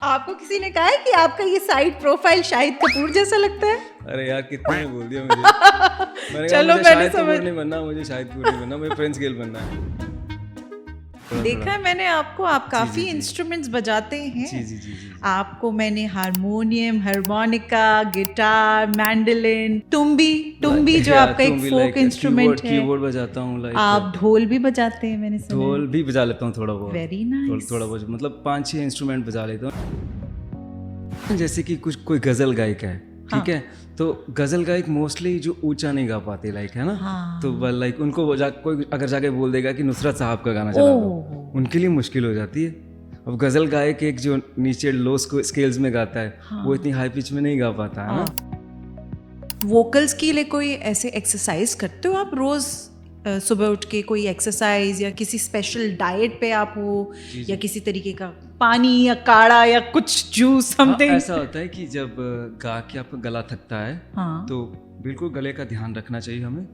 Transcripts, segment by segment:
आपको किसी ने कहा है कि आपका ये साइड प्रोफाइल शाहिद कपूर जैसा लगता है? अरे यार कितने ने बोल दिया मुझे। मैंने कहा चलो, मुझे मैंने शाहिद समझ कपूर नहीं बनना, मुझे शाहिद कपूर नहीं बनना, मुझे प्रिंस गिल बनना है। देखा है मैंने आपको, आप काफी इंस्ट्रूमेंट्स बजाते हैं। जी। आपको मैंने हारमोनियम, हारमोनिका, गिटार, मैंडलिन, तुम्बी जो आपका एक फोक इंस्ट्रूमेंट है। कीबोर्ड बजाता हूँ। आप ढोल भी बजाते हैं, मैंने सुना। ढोल भी बजा लेता हूँ थोड़ा बहुत। Very nice. थोड़ा बहुत मतलब 5-6 इंस्ट्रूमेंट बजा लेता हूँ। जैसे कि कुछ कोई गजल गायक है, ठीक है, तो गजल गायक मोस्टली जो ऊंचा नहीं गा पाते, लाइक है ना। हाँ। तो लाइक उनको कोई अगर जाके बोल देगा कि नुसरत साहब का गाना चला दो, उनके लिए मुश्किल हो जाती है। अब गजल गायक एक जो नीचे लो स्केल्स में गाता है, वो इतनी हाई पिच में नहीं गा पाता है ना। वोकल्स के लिए कोई ऐसे एक्सरसाइज करते हो आप रोज? सुबह उठ के कोई एक्सरसाइज या किसी स्पेशल डाइट पे आप हो, या किसी तरीके का पानी या काढ़ा या कुछ जूस समथिंग? ऐसा होता है कि जब गा के आपका गला थकता है, तो बिल्कुल गले का ध्यान रखना चाहिए हमें।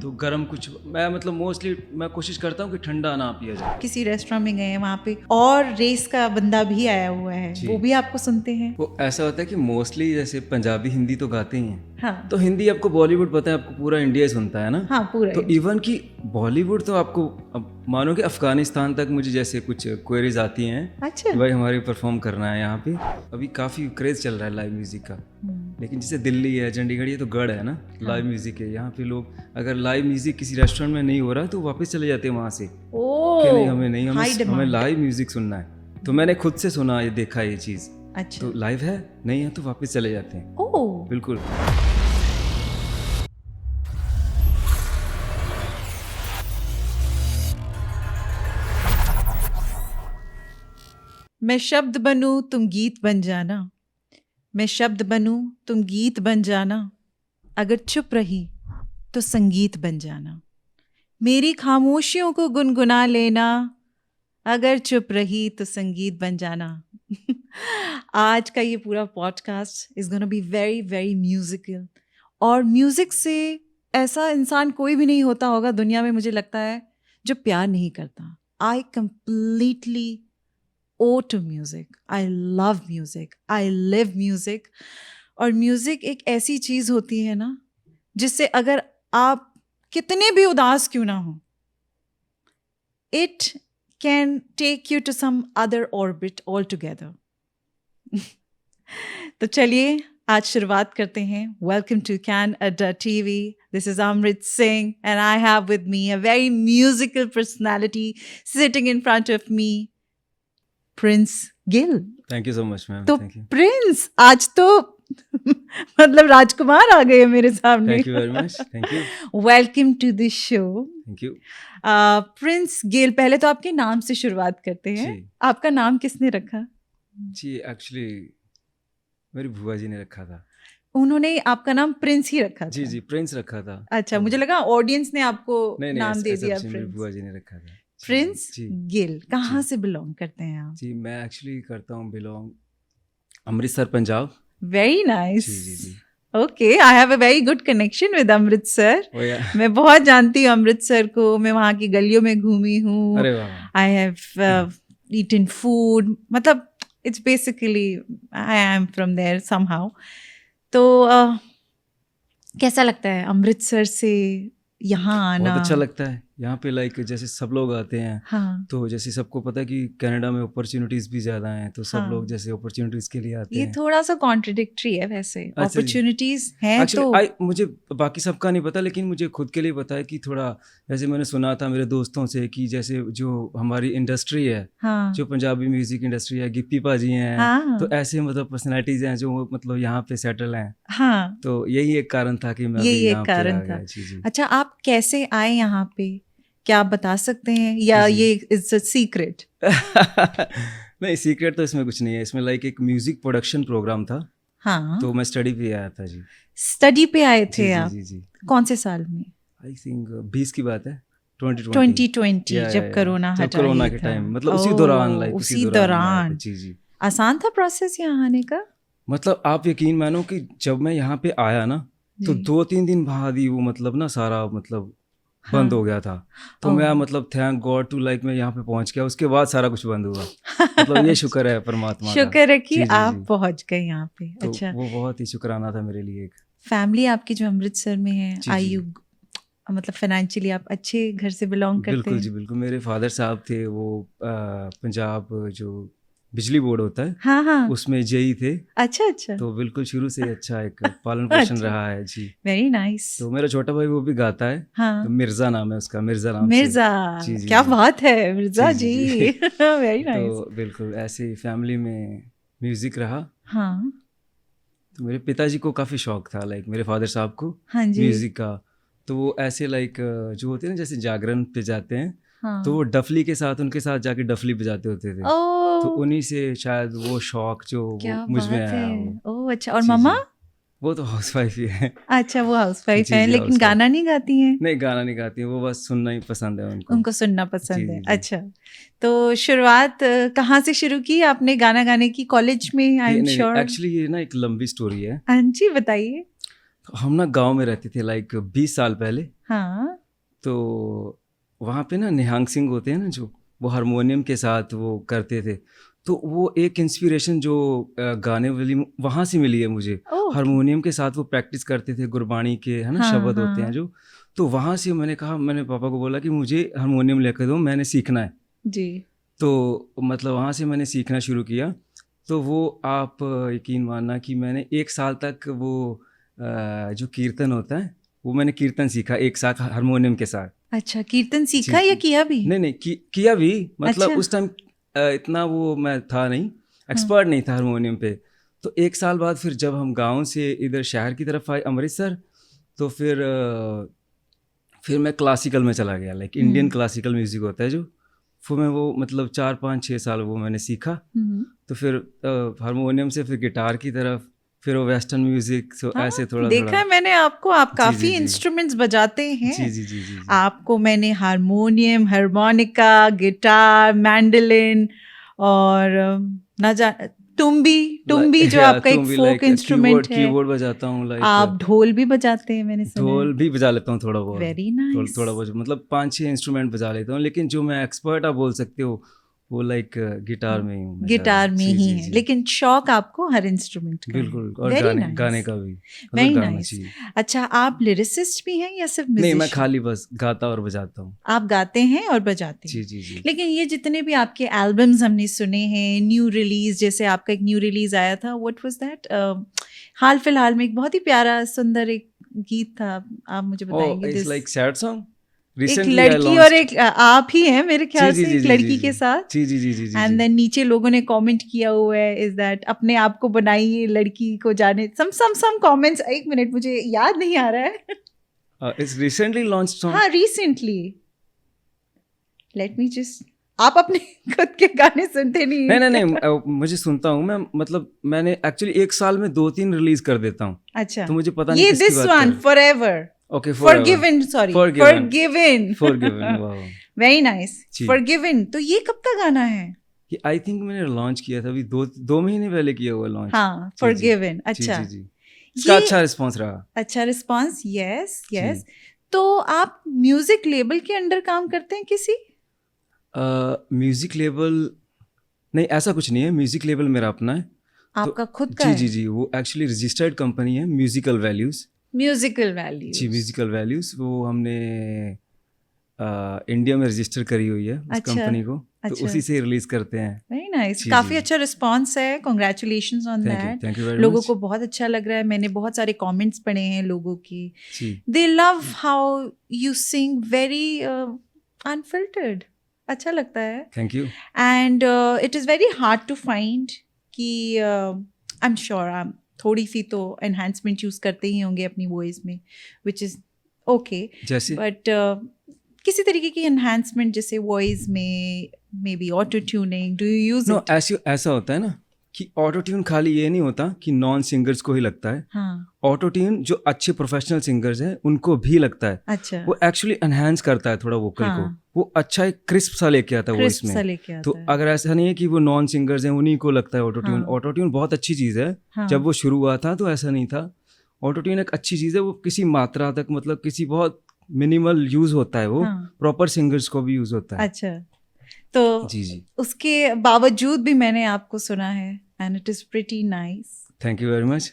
तो गर्म कुछ, मैं मतलब मोस्टली मैं कोशिश करता हूँ कि ठंडा ना पिया जाए। किसी रेस्टोरेंट में गए हैं, वहाँ पे और रेस का बंदा भी आया हुआ है, वो भी आपको सुनते हैं? वो ऐसा होता है कि मोस्टली जैसे पंजाबी हिंदी तो गाते ही हैं। हाँ। तो हिंदी आपको बॉलीवुड पता है, आपको पूरा इंडिया सुनता है ना। हाँ, पूरा। तो इवन कि बॉलीवुड तो आपको, अब मानो कि अफगानिस्तान तक मुझे जैसे कुछ क्वेरीज आती हैं। अच्छा। भाई हमारे परफॉर्म करना है यहाँ पे। अभी काफ़ी क्रेज चल रहा है लाइव म्यूजिक का। लेकिन जैसे दिल्ली है, चंडीगढ़, ये तो गढ़ है ना, लाइव म्यूजिक है। यहाँ पे लोग अगर लाइव म्यूजिक किसी रेस्टोरेंट में नहीं हो रहा तो वापस चले जाते हैं वहाँ से कि नहीं हमें लाइव म्यूजिक सुनना है। तो मैंने खुद से सुना, ये देखा ये चीज़। अच्छा। तो लाइव है, नहीं है तो वापस चले जाते हैं। ओह, बिल्कुल। मैं शब्द बनूं तुम गीत बन जाना, मैं शब्द बनूं तुम गीत बन जाना, अगर चुप रही तो संगीत बन जाना, मेरी खामोशियों को गुनगुना लेना, अगर चुप रही तो संगीत बन जाना। आज का ये पूरा podcast is gonna be very very musical. और म्यूजिक से ऐसा इंसान कोई भी नहीं होता होगा दुनिया में, मुझे लगता है, जो प्यार नहीं करता। I completely owe to music. I love music. I live music. और म्यूजिक एक ऐसी चीज होती है ना, जिससे अगर आप कितने भी उदास क्यों ना हो, it can take you to some other orbit altogether. तो चलिए आज शुरुआत करते हैं। Welcome to Can Adda TV. This is Amrit Singh and I have with me a very musical personality sitting in front of me, Prince Gill. Thank you so much ma'am. तो प्रिंस, आज तो मतलब राजकुमार आ गए मेरे सामने। Thank you very much. Thank you. Welcome to the show. Thank you. Prince Gill, पहले तो आपके नाम से शुरुआत करते हैं। आपका नाम किसने रखा? जी एक्चुअली मेरी बुआ जी ने रखा था। उन्होंने आपका नाम प्रिंस ही रखा था? जी प्रिंस रखा था। अच्छा, मुझे लगा ऑडियंस ने आपको नाम दे दिया। मेरी बुआ जी ने रखा था। प्रिंस गिल। कहाँ से बिलोंग करते हैं आप? जी मैं एक्चुअली करता हूँ belong Amritsar, Punjab. Very nice. Okay, I have a very good connection with Amritsar. मैं बहुत जानती हूँ अमृतसर को, मैं वहाँ की गलियों में घूमी हूँ। आई हैव ईटन फूड, मतलब it's basically I am from there somehow. तो कैसा लगता है अमृतसर से यहाँ आना? बहुत अच्छा लगता है। यहाँ पे लाइक जैसे सब लोग आते हैं। हाँ। तो जैसे सबको पता है कि कनाडा में अपॉर्चुनिटीज भी ज्यादा हैं, तो सब लोग जैसे अपॉर्चुनिटीज के लिए आते हैं। ये थोड़ा सा कॉन्ट्रडिक्टरी है वैसे। अपॉर्चुनिटीज हैं तो मुझे बाकी सबका नहीं पता, लेकिन मुझे खुद के लिए पता है कि थोड़ा जैसे मैंने सुना था मेरे दोस्तों से कि जैसे जो हमारी इंडस्ट्री है, जो पंजाबी म्यूजिक इंडस्ट्री है, गिप्पी पाजी हैं, तो ऐसे मतलब पर्सनैलिटीज हैं जो मतलब यहाँ पे सेटल हैं। हाँ। तो यही एक कारण था कि मैं यही एक कारण था। अच्छा, आप कैसे आए यहाँ पे, क्या आप बता सकते हैं, या ये इट्स अ सीक्रेट? नहीं, सीक्रेट तो इसमें कुछ नहीं है। इसमें लाइक एक म्यूजिक प्रोडक्शन प्रोग्राम था। हाँ। तो मैं स्टडी पे आया था। जी स्टडी पे आए थे आप? जी। कौन से साल में? आई थिंक 20 की बात है, 2020 जब कोरोना हटा, कोरोना के टाइम, मतलब उसी दौरान। जी। आसान था प्रोसेस यहाँ आने का? मतलब आप यकीन मानो कि जब मैं यहाँ पे आया ना, तो 2-3 दिन बाद ही वो मतलब ना सारा मतलब बंद हो गया था। तो मैं मतलब थैंक गॉड टू लाइक मैं यहाँ पे पहुँच गया, उसके बाद सारा कुछ बंद हुआ। मतलब ये शुक्र है परमात्मा का। शुक्र है कि जी, जी, आप जी। पहुंच गए यहाँ पे। तो अच्छा, वो बहुत ही शुक्राना था मेरे लिए। एक फैमिली आपकी जो अमृतसर में है, जी, जी। मतलब फाइनेंशियली आप अच्छे घर से बिलोंग करते बिल्कुल हैं? जी, बिल्कुल। मेरे फादर साहब थे वो पंजाब जो बिजली बोर्ड होता है हाँ हाँ। उसमें जेई थे। अच्छा अच्छा। तो बिल्कुल शुरू से अच्छा एक पालन पोषण अच्छा, रहा है जी। Very nice. तो मेरा छोटा भाई वो भी गाता है। हाँ, तो मिर्ज़ा नाम है उसका, मिर्ज़ा नाम से। मिर्जा, जी, जी, क्या जी। बात है मिर्जा जी, जी। जी, जी। Very nice. तो बिल्कुल ऐसे ही फैमिली में म्यूज़िक रहा। हाँ तो मेरे पिताजी को काफ़ी शौक था, लाइक मेरे फादर साहब को हाँ जी। म्यूज़िक का। तो वो ऐसे लाइक जो होते हैं ना, जैसे जागरण पे जाते हैं तो हाँ। वो डफली के साथ उनके साथ जाके डफली बजाते होते थे। तो ओ, उन्हीं से शायद वो शौक जो वो क्या मुझ में बात है। आया वो। ओ अच्छा, और जी, मम्मा? जी। वो तो हाउसवाइफ ही है। अच्छा, वो हाउसवाइफ जी, है जी, लेकिन हाउसवाइफ। गाना नहीं गाती हैं? नहीं, गाना नहीं गाती हैं, वो बस सुनना ही पसंद है उनको। उनको सुनना जी, पसंद है। जी, जी। अच्छा, तो शुरुआत कहाँ से शुरू की आपने गाना गाने की? कॉलेज में, आई ये एम नहीं, नहीं, श्योर। एक्चुअली ये ना एक लंबी स्टोरी है। हाँ जी, बताइए। तो हम ना गाँव में रहते थे लाइक 20 साल पहले। हाँ तो वहाँ पे ना निहंग सिंह होते हैं ना, जो वो हारमोनियम के साथ वो करते थे। तो वो एक इंस्पिरेशन जो गाने वाली वहाँ से मिली है मुझे। ओके। हारमोनियम के साथ वो प्रैक्टिस करते थे, गुरबाणी के है ना हाँ शब्द होते हैं हाँ जो। तो वहाँ से मैंने कहा, मैंने पापा को बोला कि मुझे हारमोनियम लेकर दो, मैंने सीखना है। जी। तो मतलब वहाँ से मैंने सीखना शुरू किया। तो वो आप यकीन मानना कि मैंने 1 साल तक वो जो कीर्तन होता है वो मैंने कीर्तन सीखा 1 साल हारमोनियम के साथ। अच्छा, कीर्तन जी, सीखा या जी। किया भी? नहीं, नहीं किया भी। मतलब अच्छा। उस टाइम इतना वो मैं था नहीं, हाँ एक्सपर्ट नहीं था हारमोनियम पे। तो 1 साल बाद फिर जब हम गाँव से इधर शहर की तरफ आए अमृतसर, तो फिर मैं क्लासिकल में चला गया, लाइक इंडियन क्लासिकल म्यूज़िक होता है जो। फिर मैं वो मतलब 4, 5, 6 साल वो मैंने सीखा। तो फिर हारमोनियम से फिर गिटार की तरफ, फिर वो वेस्टर्न म्यूज़िक, तो हाँ, ऐसे थोड़ा-थोड़ा। देखा है मैंने आपको, आप जी, जी, काफी जी। इंस्ट्रूमेंट्स बजाते हैं। जी, जी, जी, जी, जी। आपको मैंने हारमोनियम, हारमोनिका, गिटार, मैंडोलिन और ना जा तुम्बी जो आपका एक तुम भी फोक लाइक इंस्ट्रूमेंट है। कीबोर्ड बजाता हूँ, लाइक आप ढोल भी बजाते हैं, मैंने सुना है। ढोल भी बजा लेता हूँ थोड़ा बहुत। Very nice. थोड़ा बहुत मतलब 5-6 इंस्ट्रूमेंट बजा लेता हूँ, लेकिन जो मैं एक्सपर्ट आप बोल सकते हो वो लाइक गिटार में ही हूँ मैं ज़्यादा। गिटार में जी, ही जी, है, जी। लेकिन शौक आपको हर इंस्ट्रूमेंट का है। बिल्कुल, और वेरी गाने नाइस, का भी मतलब वेरी गाना नाइस। चाहिए। अच्छा, आप लिरिसिस्ट भी हैं या सिर्फ नहीं, मैं म्यूजिशियन? खाली बस गाता और बजाता हूँ। आप गाते हैं और बजाते जी, हैं। जी, जी। लेकिन ये जितने भी आपके एल्बम्स हमने सुने हैं, न्यू रिलीज, जैसे आपका एक न्यू रिलीज आया था, व्हाट वाज दैट, हाल फिलहाल में एक बहुत ही प्यारा सुंदर एक गीत था, आप मुझे ओह, बताएंगे? It's this like sad song. एक रिसेंटली आई लड़की और लॉन्च्ड। एक आप ही हैं मेरे जी, ख्याल जी, से, जी, एक जी, जी, लड़की जी। के साथ। जी, जी, जी, जी, जी, एंड जी। देन नीचे लोगों ने कमेंट किया हुआ है, इज दैट अपने आप को बनाइए लड़की को जाने, सम कमेंट्स। एक मिनट, मुझे याद नहीं आ रहा है। It's recently launched song. हाँ, रिसेंटली। लेट मी जस्ट, आप अपने खुद के गाने सुनते नहीं नहीं, हैं नहीं, क्या? नहीं, मुझे सुनता हूँ मैं, मतलब मैंने एक्चुअली 1 साल में 2-3 रिलीज़ कर देता हूँ। अच्छा, तो मुझे पता नहीं ये किसकी दिस बात कर वन रहे हैं। Forever, okay, forever. Forgiven, sorry, forgiven. Forgiven. Forgiven, wow! Very nice, जी। फॉरगिवन। तो ये कब का गाना है? ये आई थिंक मैंने लॉन्च किया था अभी 2 महीने पहले किया हुआ लॉन्च। हाँ, जी, जी। फॉरगिवन। जी, अच्छा, जी, जी। इसका ये अच्छा रिस्पॉन्स रहा। अच्छा रिस्पॉन्स, यस जी। यस। तो आप म्यूजिक लेबल के अंडर काम करते हैं किसी? म्यूज़िक लेबल नहीं, ऐसा कुछ नहीं है, म्यूज़िक लेबल मेरा अपना है। तो आपका खुद का जी, है? जी, जी, वो एक्चुअली रजिस्टर्ड कंपनी है, म्यूज़िकल वैल्यूज़। म्यूजिकल जी, वैल्यूज। म्यूज़िकल वैल्यूज़ वो हमने इंडिया में रजिस्टर करी हुई है उस अच्छा कंपनी को। तो अच्छा, उसी से रिलीज़ करते हैं। वेरी नाइस, जी, काफी जी। अच्छा रिस्पॉन्स है, congratulations on that. Thank you very लोगों मच। को बहुत अच्छा लग रहा है, मैंने बहुत सारे कमेंट्स पढ़े हैं लोगों की। जी। They love how you sing, very unfiltered, अच्छा लगता है। Thank you. And it is very hard to find कि आई एम श्योर आप थोड़ी सी तो एनहांसमेंट यूज़ करते ही होंगे अपनी वॉइस में, विच इज़ ओके, जैसे बट किसी तरीके की एनहांसमेंट, जैसे वॉइस में may be auto tuning, do you use no, it? ऐसा होता है ना कि ऑटो ट्यून खाली ये नहीं होता कि नॉन सिंगर्स को ही लगता है। हाँ, ऑटो ट्यून जो अच्छे प्रोफेशनल सिंगर्स हैं उनको भी लगता है। अच्छा, वो एक्चुअली एनहांस करता है थोड़ा वोकल को। हाँ, वो अच्छा एक क्रिस्प सा लेके आता है वॉइस क्रिस्प में। सा लेके तो आता है। अगर ऐसा नहीं है कि वो नॉन सिंगर्स हैं उन्हीं को लगता है ऑटो ट्यून। हाँ, ऑटो ट्यून बहुत अच्छी चीज़ है। हाँ, जब वो शुरू हुआ था तो ऐसा नहीं था। ऑटो ट्यून एक अच्छी चीज़ है, वो किसी मात्रा तक, मतलब किसी बहुत मिनिमल यूज होता है, वो हाँ। प्रॉपर सिंगर्स को भी यूज होता है। अच्छा, तो जी जी, उसके बावजूद भी मैंने आपको सुना है and it is pretty nice. Thank you very much.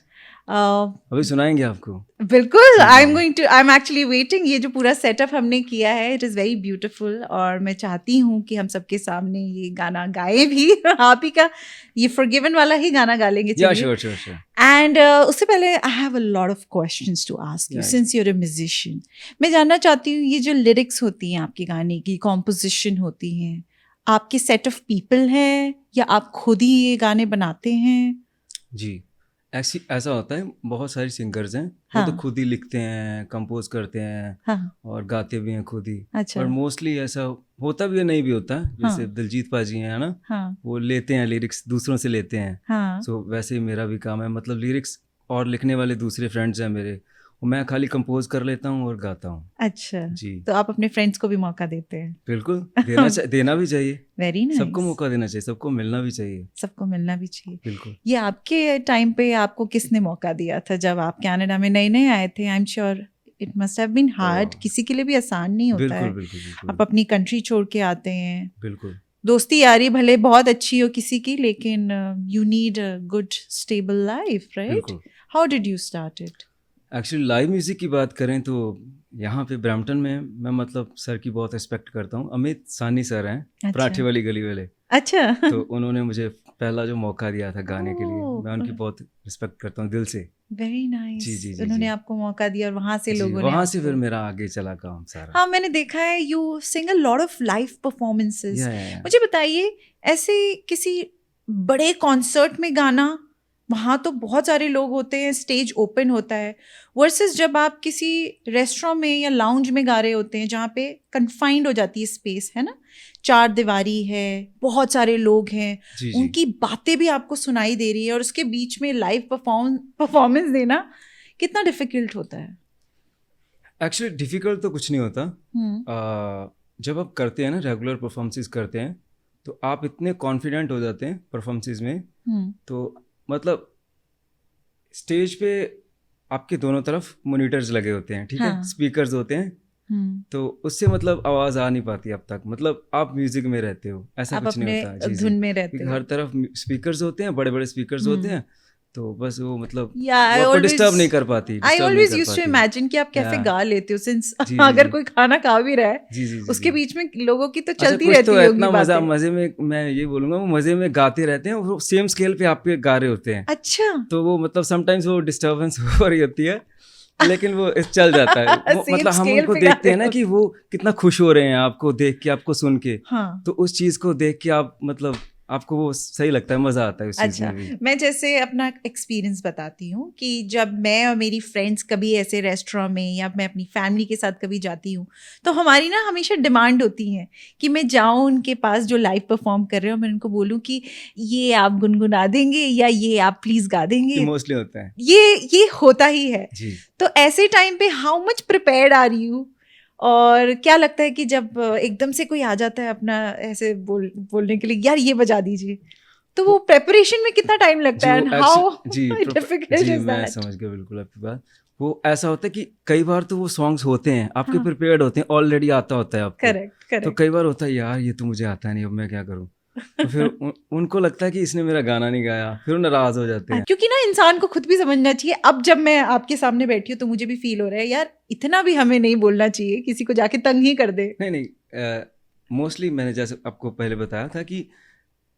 अभी सुनाएंगे आपको। बिल्कुल, जी, आई जी, एम एक्चुअली वेटिंग। ये जो पूरा सेटअप हमने किया है इट इज़ वेरी ब्यूटीफुल और मैं चाहती हूँ कि हम सबके सामने ये गाना गाएं भी। आप ही का ये फॉरगिवन वाला ही गाना गा लेंगे, या चलिए। श्योर। एंड उससे पहले I have a lot of questions to ask you Yeah. Since you are a musician. मैं जानना चाहती हूँ ये जो लिरिक्स होती हैं आपके गाने की, कॉम्पोजिशन होती हैं, आपके सेट ऑफ पीपल हैं या आप खुद ही ये गाने बनाते हैं? जी, ऐसा होता है, बहुत सारे सिंगर्स हैं, हाँ। वो तो खुद ही लिखते हैं, कंपोज करते हैं, हाँ। और गाते भी हैं खुद ही। अच्छा। और मोस्टली ऐसा होता भी है, नहीं भी होता है। जैसे दिलजीत पाजी हैं ना, हाँ। वो लेते हैं लिरिक्स, दूसरों से लेते हैं। हाँ। सो वैसे ही मेरा भी काम है, मतलब लिरिक्स और लिखने वाले दूसरे फ्रेंड्स हैं मेरे, मैं खाली कंपोज कर लेता हूँ और गाता हूँ। अच्छा जी, तो आप अपने फ्रेंड्स को भी मौका देते हैं? बिल्कुल, देना भी चाहिए। Very nice. सबको मौका देना चाहिए, सबको मिलना भी चाहिए। सबको मिलना भी चाहिए, बिल्कुल। ये आपके टाइम पे आपको किसने मौका दिया था जब आप कनाडा में नए नए आए थे? I am sure it must have been hard, किसी के लिए भी आसान नहीं होता है। बिल्कुल। आप अपनी कंट्री छोड़ के आते हैं, बिल्कुल। दोस्ती यारी भले बहुत अच्छी हो किसी की, लेकिन you need a good stable life, right? How did you start it? Actually live music की बात करें तो यहाँ पे ब्रैम्पटन में मैं मतलब सर की बहुत रिस्पेक्ट करता हूँ। अमित सानी सर हैं, अच्छा। पराठे वाली गली वाले। अच्छा। तो उन्होंने मुझे पहला जो मौका दिया था गाने के लिए, मैं उनकी बहुत रिस्पेक्ट करता हूँ दिल से। Very nice. जी। उन्होंने आपको मौका दिया और वहां से लोगों ने वहाँ से फिर मेरा आगे चला काम सारा। हाँ, मैंने देखा है you sing a lot of live performances. Yeah. मुझे बताइए, ऐसे किसी बड़े कॉन्सर्ट में गाना, वहाँ तो बहुत सारे लोग होते हैं, स्टेज ओपन होता है, वर्सेस जब आप किसी रेस्टोरेंट में या लाउंज में गा रहे होते हैं जहाँ पे कन्फाइंड हो जाती है स्पेस, है ना, 4 दीवारी है, बहुत सारे लोग हैं, उनकी बातें भी आपको सुनाई दे रही है, और उसके बीच में लाइव परफॉर्मेंस देना कितना डिफिकल्ट होता है? एक्चुअली डिफिकल्ट तो कुछ नहीं होता। जब आप करते हैं ना, रेगुलर परफॉर्मेंसेस करते हैं, तो आप इतने कॉन्फिडेंट हो जाते हैं परफॉर्मेंसेस में, तो मतलब स्टेज पे आपके दोनों तरफ मॉनिटर्स लगे होते हैं, ठीक है, स्पीकर्स होते हैं, तो उससे मतलब आवाज आ नहीं पाती अब तक, मतलब आप म्यूजिक में रहते हो, ऐसा कुछ नहीं होता। जी, धुन में रहते हो। हर तरफ स्पीकर्स होते हैं, बड़े बड़े स्पीकर्स होते हैं, तो बस वो मतलब आपको डिस्टर्ब नहीं कर पाती। I always used to imagine कि आप कैसे गा लेते हो, सिंस अगर कोई खाना खा भी रहा है उसके बीच में लोगों की तो चलती रहती है। इतना मजे में, मैं ये बोलूंगा, वो मजे में गाते रहते हैं, वो सेम स्केल पे आपके गा रहे होते हैं। अच्छा, तो वो मतलब समटाइम्स वो डिस्टर्बेंस हो रही होती है, लेकिन वो चल जाता है। मतलब हम उनको देखते हैं ना कि वो कितना खुश हो रहे हैं आपको देख के, आपको सुन के। तो उस चीज को देख के आप मतलब आपको वो सही लगता है, मजा आता है उस चीज में भी। मैं जैसे अपना एक्सपीरियंस बताती हूँ कि जब मैं और मेरी फ्रेंड्स कभी ऐसे रेस्टोरेंट में या मैं अपनी फैमिली के साथ कभी जाती हूँ, तो हमारी ना हमेशा डिमांड होती है कि मैं जाऊँ उनके पास जो लाइव परफॉर्म कर रहे हो, मैं उनको बोलूँ कि ये आप गुनगुना देंगे या ये आप प्लीज गा देंगे। मोस्टली होता है ये होता ही है जी। तो ऐसे टाइम पे how much prepared are you, और क्या लगता है कि जब एकदम से कोई आ जाता है अपना ऐसे बोलने के लिए, यार ये बजा दीजिए, तो वो प्रेपरेशन में कितना टाइम लगता है and how difficult is that? मैं समझ गया बिल्कुल आपकी बात। वो ऐसा होता है कि कई बार तो वो सॉन्ग्स होते हैं आपके प्रिपेयर्ड होते हैं, ऑलरेडी आता होता है आपको। करेक्ट। तो कई बार होता है यार ये तो मुझे आता नहीं, अब मैं क्या करूँ, तो फिर उनको लगता है कि इसने मेरा गाना नहीं गाया, फिर नाराज हो जाते हैं। क्योंकि ना इंसान को खुद भी समझना चाहिए। अब जब मैं आपके सामने बैठी हूँ तो मुझे भी फील हो रहा है यार इतना भी हमें नहीं बोलना चाहिए, किसी को जाके तंग ही कर दे। नहीं, मोस्टली मैंने जैसे आपको पहले बताया था कि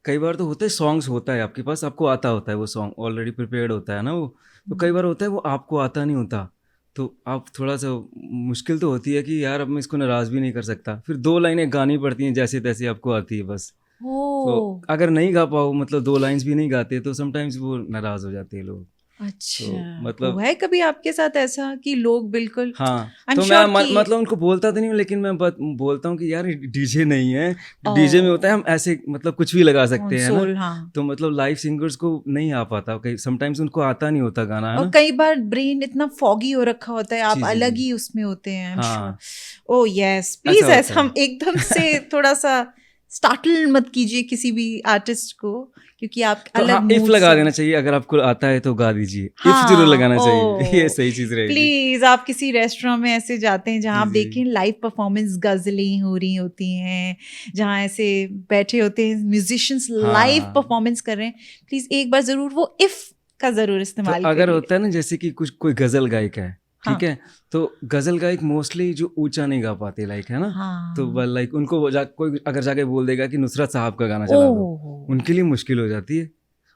कई बार तो होता है सॉन्ग्स होता है आपके पास, आपको आता होता है, वो सॉन्ग ऑलरेडी प्रिपेयर्ड होता है ना वो, तो कई बार होता है वो आपको आता नहीं होता, तो आप थोड़ा सा मुश्किल तो होती है कि यार अब मैं इसको नाराज़ भी नहीं कर सकता, फिर 2 लाइनें गानी पड़ती हैं जैसे तैसे आपको आती है बस। तो अगर नहीं गा पाओ, मतलब 2 लाइन्स भी नहीं गाते, तो समटाइम्स वो नाराज हो जाते हैं लोग। अच्छा, तो मतलब हुआ है कभी आपके साथ ऐसा कि लोग बिल्कुल? हाँ, तो मैं मतलब उनको बोलता तो नहीं हूँ, लेकिन मैं बोलता हूँ कि यार डीजे नहीं है, डीजे में होता है हम ऐसे मतलब कुछ भी लगा सकते हैं ना, तो मतलब लाइव सिंगर्स को नहीं आ पाता, समटाइम्स उनको आता नहीं होता गाना, है ना। और कई बार ब्रेन इतना फॉगी हो रखा होता है, आप अलग ही उसमें होते हैं। ओह यस, प्लीज ऐसा हम एकदम से थोड़ा सा स्टार्टल मत कीजिए किसी भी आर्टिस्ट को, क्योंकि आप तो अलग इफ mood लगा से- देना चाहिए, अगर आपको आता है तो गा दीजिए। हाँ, इफ जरूर लगाना चाहिए, ओ, ये सही चीज रहेगी। प्लीज आप किसी रेस्टोरेंट में ऐसे जाते हैं जहाँ आप जी, जी। देखें लाइव परफॉर्मेंस गजलें हो रही होती हैं, जहाँ ऐसे बैठे होते हैं म्यूजिशियंस लाइव हाँ। परफॉर्मेंस कर रहे हैं, प्लीज एक बार जरूर वो इफ का जरूर तो इस्तेमाल अगर करिए। होता है ना, जैसे कि कुछ कोई गजल गायक है, हाँ। ठीक है, तो गजल गायक मोस्टली जो ऊंचा नहीं गा पाते, लाइक है ना, हाँ। तो लाइक उनको कोई अगर जाके बोल देगा कि नुसरत साहब का गाना चला दो, ओह, उनके लिए मुश्किल हो जाती है।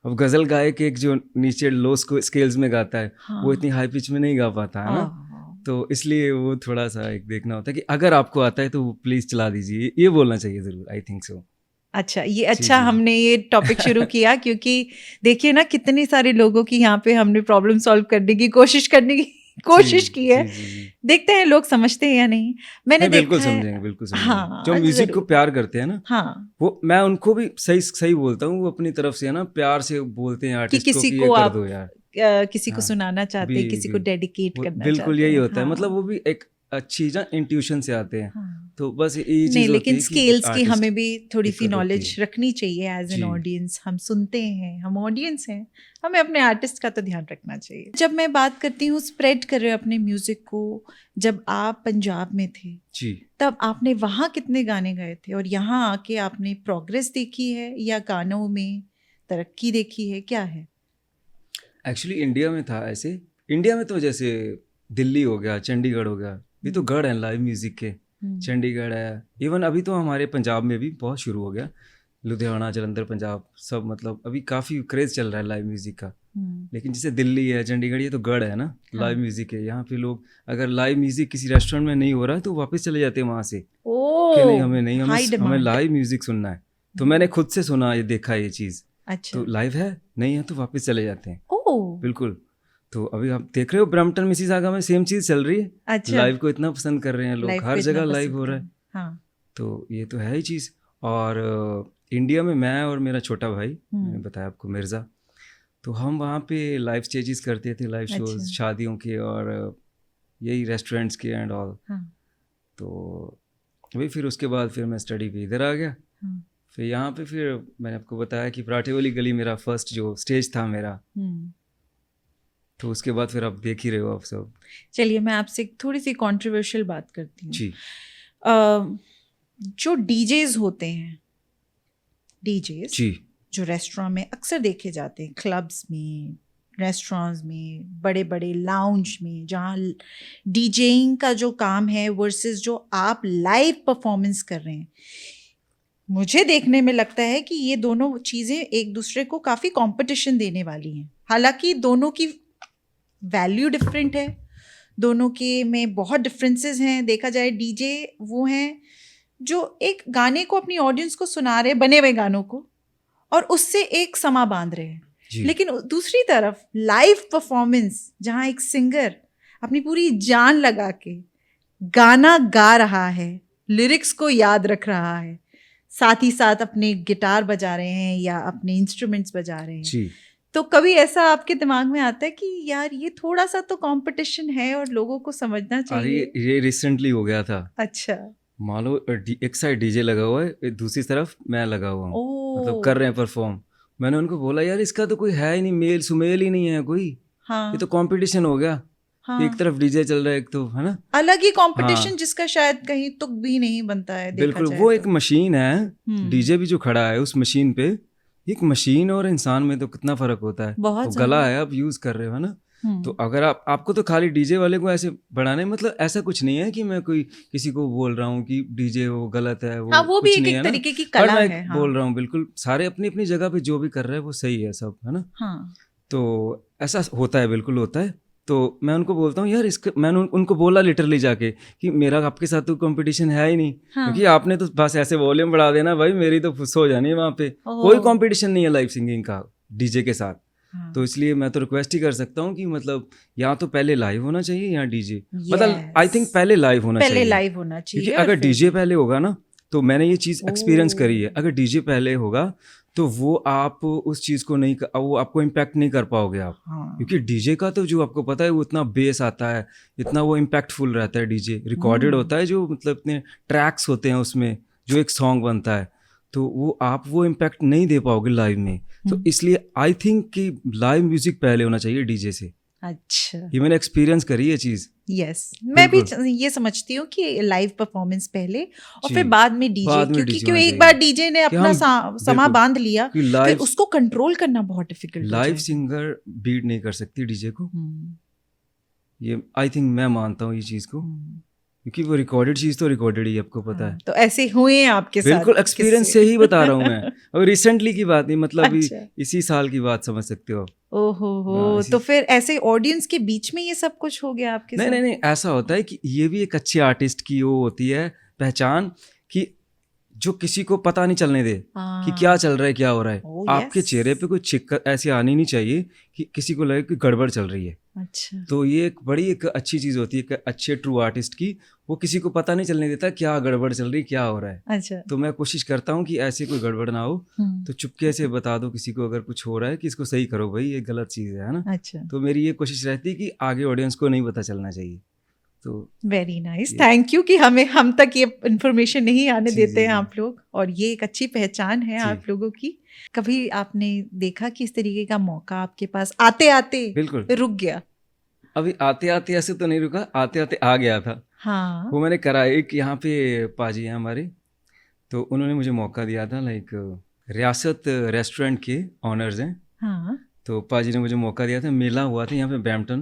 अब गजल गायक एक जो नीचे लो स्केल्स में गाता है, हाँ। वो इतनी हाई पिच में नहीं गा पाता है ना, हाँ। तो इसलिए वो थोड़ा सा एक देखना होता है कि अगर आपको आता है तो प्लीज चला दीजिए, ये बोलना चाहिए जरूर, आई थिंक सो। अच्छा, ये जी, अच्छा जी। हमने ये टॉपिक शुरू किया क्योंकि देखिए ना कितने सारे लोगों की यहाँ पे हमने प्रॉब्लम सॉल्व करने की कोशिश की है। जी, जी, जी। देखते हैं लोग समझते हैं या नहीं। मैंने नहीं, बिल्कुल देखा है। समझेंगे, बिल्कुल समझेंगे। हाँ, जो म्यूजिक को जरूर। प्यार करते हैं ना, हाँ, वो मैं उनको भी सही सही बोलता हूँ, वो अपनी तरफ से है ना प्यार से बोलते हैं कि आर्टिस्ट को किसी कि को ये कर आप दो यार। किसी को हाँ, सुनाना चाहते हैं, किसी को डेडिकेट वो करना बिल्कुल चाहते यही हैं। होता है, हाँ, मतलब वो भी एक अच्छी ना इंट्यूशन से आते हैं। हाँ। तो बस यही नहीं, चीज होती लेकिन है कि स्केल्स की हमें आर्टिस्ट भी थोड़ी सी दिक्कत होती नॉलेज है। रखनी चाहिए एज एन जी। ऑडियंस। हम सुनते हैं, हम ऑडियंस हैं, हमें अपने आर्टिस्ट का तो ध्यान रखना चाहिए। जब मैं बात करती हूँ स्प्रेड कर रहे हो अपने म्यूजिक को, जब आप पंजाब में थे जी, तब आपने वहाँ कितने गाने गाए थे, और यहाँ आके आपने प्रोग्रेस देखी है या गानों में तरक्की देखी है, क्या है? एक्चुअली इंडिया में था ऐसे, इंडिया में तो जैसे दिल्ली हो गया, चंडीगढ़ हो गया, ये तो गढ़ है लाइव म्यूजिक के। चंडीगढ़ है, इवन अभी तो हमारे पंजाब में भी बहुत शुरू हो गया, लुधियाना, जलंधर, पंजाब सब, मतलब अभी काफ़ी क्रेज़ चल रहा है लाइव म्यूज़िक का। लेकिन जैसे दिल्ली है, चंडीगढ़, ये तो गढ़ है ना लाइव म्यूज़िक है। यहाँ पे लोग अगर लाइव म्यूज़िक किसी रेस्टोरेंट में नहीं हो रहा है तो वापस चले जाते हैं वहाँ से कि नहीं, हमें लाइव म्यूज़िक सुनना है। तो मैंने खुद से सुना, ये देखा ये चीज़। अच्छा। तो लाइव है, नहीं है तो वापस चले जाते हैं। ओह, बिल्कुल। तो अभी आप देख रहे हो ब्रम्पटन, मिसिसागा में सेम चीज़ चल रही है। अच्छा। लाइव को इतना पसंद कर रहे हैं लोग, हर जगह लाइव हो रहा है। हाँ। तो ये तो है ही चीज़। और इंडिया में मैं और मेरा छोटा भाई, मैंने बताया आपको, मिर्ज़ा, तो हम वहाँ पे लाइव स्टेजेस करते थे, लाइव शोज, अच्छा। शादियों के और यही रेस्टोरेंट्स के एंड ऑल। हाँ। तो वही फिर उसके बाद फिर मैं स्टडी पे इधर आ गया। हाँ। फिर यहाँ पे फिर मैंने आपको बताया कि पराठे वाली गली मेरा फर्स्ट जो स्टेज था मेरा। तो उसके बाद फिर आप देख ही रहे हो आप सब। चलिए मैं आपसे एक थोड़ी सी कंट्रोवर्शियल बात करती हूँ। जी। जो डीजेज होते हैं, डीजेज जी, जो रेस्टोरेंट में अक्सर देखे जाते हैं, क्लब्स में, रेस्टोरेंट्स में, बड़े बड़े लाउंज में, जहाँ डीजेइंग का जो काम है वर्सेस जो आप लाइव परफॉर्मेंस कर रहे हैं, मुझे देखने में लगता है कि ये दोनों चीज़ें एक दूसरे को काफ़ी कंपटीशन देने वाली हैं। हालांकि दोनों की वैल्यू डिफरेंट है, दोनों के में बहुत डिफरेंसेस हैं। देखा जाए डीजे वो हैं जो एक गाने को अपनी ऑडियंस को सुना रहे, बने हुए गानों को, और उससे एक समा बांध रहे हैं। लेकिन दूसरी तरफ लाइव परफॉर्मेंस जहाँ एक सिंगर अपनी पूरी जान लगा के गाना गा रहा है, लिरिक्स को याद रख रहा है, साथ ही साथ अपने गिटार बजा रहे हैं या अपने इंस्ट्रूमेंट्स बजा रहे हैं जी। तो कभी ऐसा आपके दिमाग में आता है कि यार ये थोड़ा सा तो कंपटीशन है और लोगों को समझना चाहिए? अरे ये रिसेंटली हो गया था। अच्छा। मान लो एक साइड डीजे लगा हुआ है, दूसरी तरफ मैं लगा हुआ हूँ, मतलब कर रहे हैं परफॉर्म। मैंने उनको बोला यार इसका तो कोई है ही नहीं, मेल सुमेल ही नहीं है कोई। हाँ। ये तो कंपटीशन हो गया। हाँ। एक तरफ डीजे चल रहा है, एक तो है ना अलग ही कंपटीशन। हाँ। जिसका शायद कहीं तुक भी नहीं बनता है। बिल्कुल। वो एक मशीन है, डीजे भी जो खड़ा है उस मशीन पे, एक मशीन और इंसान में तो कितना फर्क होता है। बहुत तो गला है आप यूज कर रहे हो, है ना। तो अगर आपको तो खाली डीजे वाले को ऐसे बढ़ाने, मतलब ऐसा कुछ नहीं है कि मैं कोई किसी को बोल रहा हूँ कि डीजे वो गलत है, वो, हाँ, वो कुछ भी नहीं एक है ना। तरीके की कला मैं है। हाँ। बोल रहा हूँ बिल्कुल सारे अपनी अपनी जगह पे जो भी कर रहे हैं वो सही है सब, है ना। हाँ। तो ऐसा होता है, बिल्कुल होता है। तो मैं उनको बोलता हूँ यार इसका, मैंने उनको बोला लिटरली जाके कि मेरा आपके साथ तो कंपटीशन है ही नहीं। हाँ। क्योंकि आपने तो बस ऐसे वॉल्यूम बढ़ा देना भाई, मेरी तो फुस हो जानी है वहाँ पे। कोई कंपटीशन नहीं है लाइव सिंगिंग का डीजे के साथ। हाँ। तो इसलिए मैं तो रिक्वेस्ट ही कर सकता हूँ कि मतलब यहाँ तो पहले लाइव होना चाहिए या डीजे। मतलब आई थिंक पहले लाइव होना चाहिए। पहले लाइव होना चाहिए। क्योंकि अगर डीजे पहले होगा ना, तो मैंने ये चीज़ एक्सपीरियंस करी है, अगर डीजे पहले होगा तो वो आप उस चीज़ को नहीं, वो आपको इम्पैक्ट नहीं कर पाओगे आप। हाँ। क्योंकि डीजे का तो जो आपको पता है वो इतना बेस आता है, इतना वो इम्पैक्टफुल रहता है। डीजे रिकॉर्डेड होता है, जो मतलब इतने ट्रैक्स होते हैं उसमें जो एक सॉन्ग बनता है। तो वो आप वो इम्पैक्ट नहीं दे पाओगे लाइव में। तो इसलिए आई थिंक कि लाइव म्यूजिक पहले होना चाहिए डीजे से। अच्छा, ये मैंने एक्सपीरियंस करी है चीज़। यस, मैं भी ये समझती हूँ कि लाइव परफॉर्मेंस पहले और फिर बाद में डीजे, बाद में क्योंकि डीजे क्यों होना एक बार चाहिए। डीजे ने कि अपना हम समा बिल्कुल, बांध लिया, कि फिर लाइव उसको कंट्रोल करना बहुत डिफिकल्ट हो लाइव जाएगा। सिंगर बीट नहीं कर सकती डीजे को। ये आई थिंक मैं मानता हूँ ये चीज़ को, क्योंकि वो रिकॉर्डेड चीज़ तो रिकॉर्डेड ही, आपको पता है। तो ऐसे हुए हैं आपके साथ? बिल्कुल एक्सपीरियंस से ही बता रहा हूँ मैं। अब रिसेंटली की बात नहीं, मतलब अच्छा। इसी साल की बात समझ सकते हो। ओहो हो, तो फिर ऐसे ऑडियंस के बीच में ये सब कुछ हो गया आपके साथ? नहीं, ऐसा होता है कि ये भी एक अच्छे आर्टिस्ट की वो होती है पहचान, कि जो किसी को पता नहीं चलने दे कि क्या चल रहा है, क्या हो रहा है। आपके चेहरे पे कोई चिक्कर ऐसी आनी नहीं चाहिए कि किसी को लगे कि गड़बड़ चल रही है। अच्छा। तो ये एक बड़ी एक अच्छी चीज़ होती है कि अच्छे ट्रू आर्टिस्ट की, वो किसी को पता नहीं चलने देता क्या गड़बड़ चल रही, क्या हो रहा है। अच्छा। तो मैं कोशिश करता हूँ कि ऐसे कोई गड़बड़ ना हो, तो चुपके से बता दो किसी को अगर कुछ हो रहा है कि इसको सही करो भाई, ये गलत चीज़ है ना। अच्छा। तो मेरी ये कोशिश रहती है कि आगे ऑडियंस को नहीं पता चलना चाहिए। तो वेरी नाइस, थैंक यू कि हम तक ये इन्फॉर्मेशन नहीं आने देते हैं आप लोग, और ये एक अच्छी पहचान है आप लोगों की। कभी आपने देखा कि इस तरीके का मौका आपके पास आते आते बिल्कुल रुक गया? अभी आते आते ऐसे तो नहीं रुका, आते आते आ गया था। हाँ। वो मैंने करा, एक यहाँ पे पाजी हैं हमारे, तो उन्होंने मुझे मौका दिया था। लाइक रियासत रेस्टोरेंट के ऑनर्स हैं। हाँ। तो पाजी ने मुझे मौका दिया था, मेला हुआ था यहाँ पे ब्रैम्पटन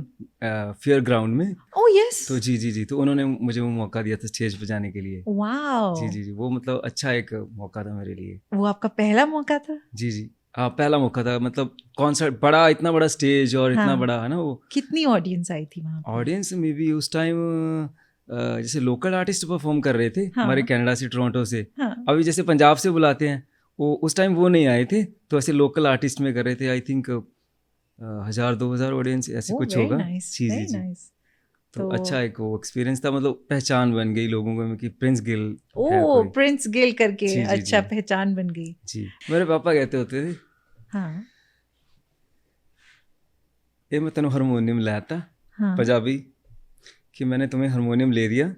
फेयर ग्राउंड में। Oh yes. तो जी, तो उन्होंने मुझे वो मौका दिया था स्टेज पे जाने के लिए। वाओ। जी, वो मतलब अच्छा एक मौका था मेरे लिए। वो आपका पहला मौका था? जी, हाँ पहला मौका था। मतलब कॉन्सर्ट बड़ा, इतना बड़ा स्टेज और इतना बड़ा है ना वो। कितनी ऑडियंस आई थी वहाँ पे? ऑडियंस में भी उस टाइम जैसे लोकल आर्टिस्ट परफॉर्म कर रहे थे हमारे कनाडा से, टोरंटो से। अभी जैसे पंजाब से बुलाते हैं, वो उस टाइम वो नहीं आए थे, तो ऐसे लोकल आर्टिस्ट में कर रहे थे। आई थिंक 1000-2000 ऑडियंस ऐसे कुछ होगा। जी। तो अच्छा एक वो एक्सपीरियंस था, मतलब पहचान बन गई लोगों को कि प्रिंस गिल है कोई। प्रिंस गिल करके। जी, अच्छा, पहचान बन गई। जी, मेरे पापा कहते होते थे, हाँ, ये मैं तेन हारमोनियम लाया था पंजाबी, कि मैंने तुम्हें हारमोनियम ले दिया,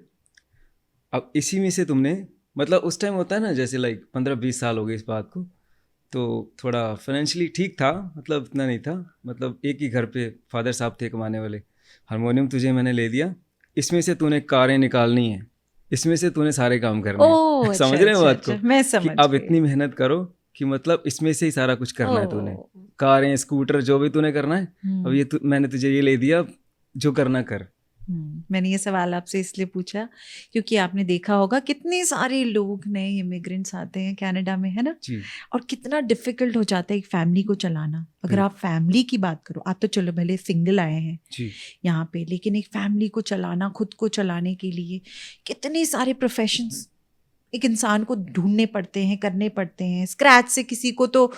अब इसी में से तुमने, मतलब उस टाइम होता है ना जैसे लाइक 15-20 साल हो गए इस बात को, तो थोड़ा फाइनेंशियली ठीक था, मतलब इतना नहीं था, मतलब एक ही घर पे फादर साहब थे कमाने वाले। हारमोनियम तुझे मैंने ले दिया, इसमें से तूने कारें निकालनी है, इसमें से तूने सारे काम करने हैं। समझ रहे हो बात को? मैं समझ कि अब इतनी मेहनत करो कि मतलब इसमें से ही सारा कुछ करना है तूने, कारें, स्कूटर, जो भी तूने करना है। अब ये मैंने तुझे ये ले दिया, जो करना कर। मैंने ये सवाल आपसे इसलिए पूछा क्योंकि आपने देखा होगा कितने सारे लोग नए इमिग्रेंट्स आते हैं कनाडा में, है ना जी। और कितना डिफिकल्ट हो जाता है एक फैमिली को चलाना। अगर आप फैमिली की बात करो, आप तो चलो भले सिंगल आए हैं जी यहाँ पे, लेकिन एक फैमिली को चलाना, खुद को चलाने के लिए कितने सारे प्रोफेशंस एक इंसान को ढूंढने पड़ते हैं, करने पड़ते हैं स्क्रैच से। किसी को तो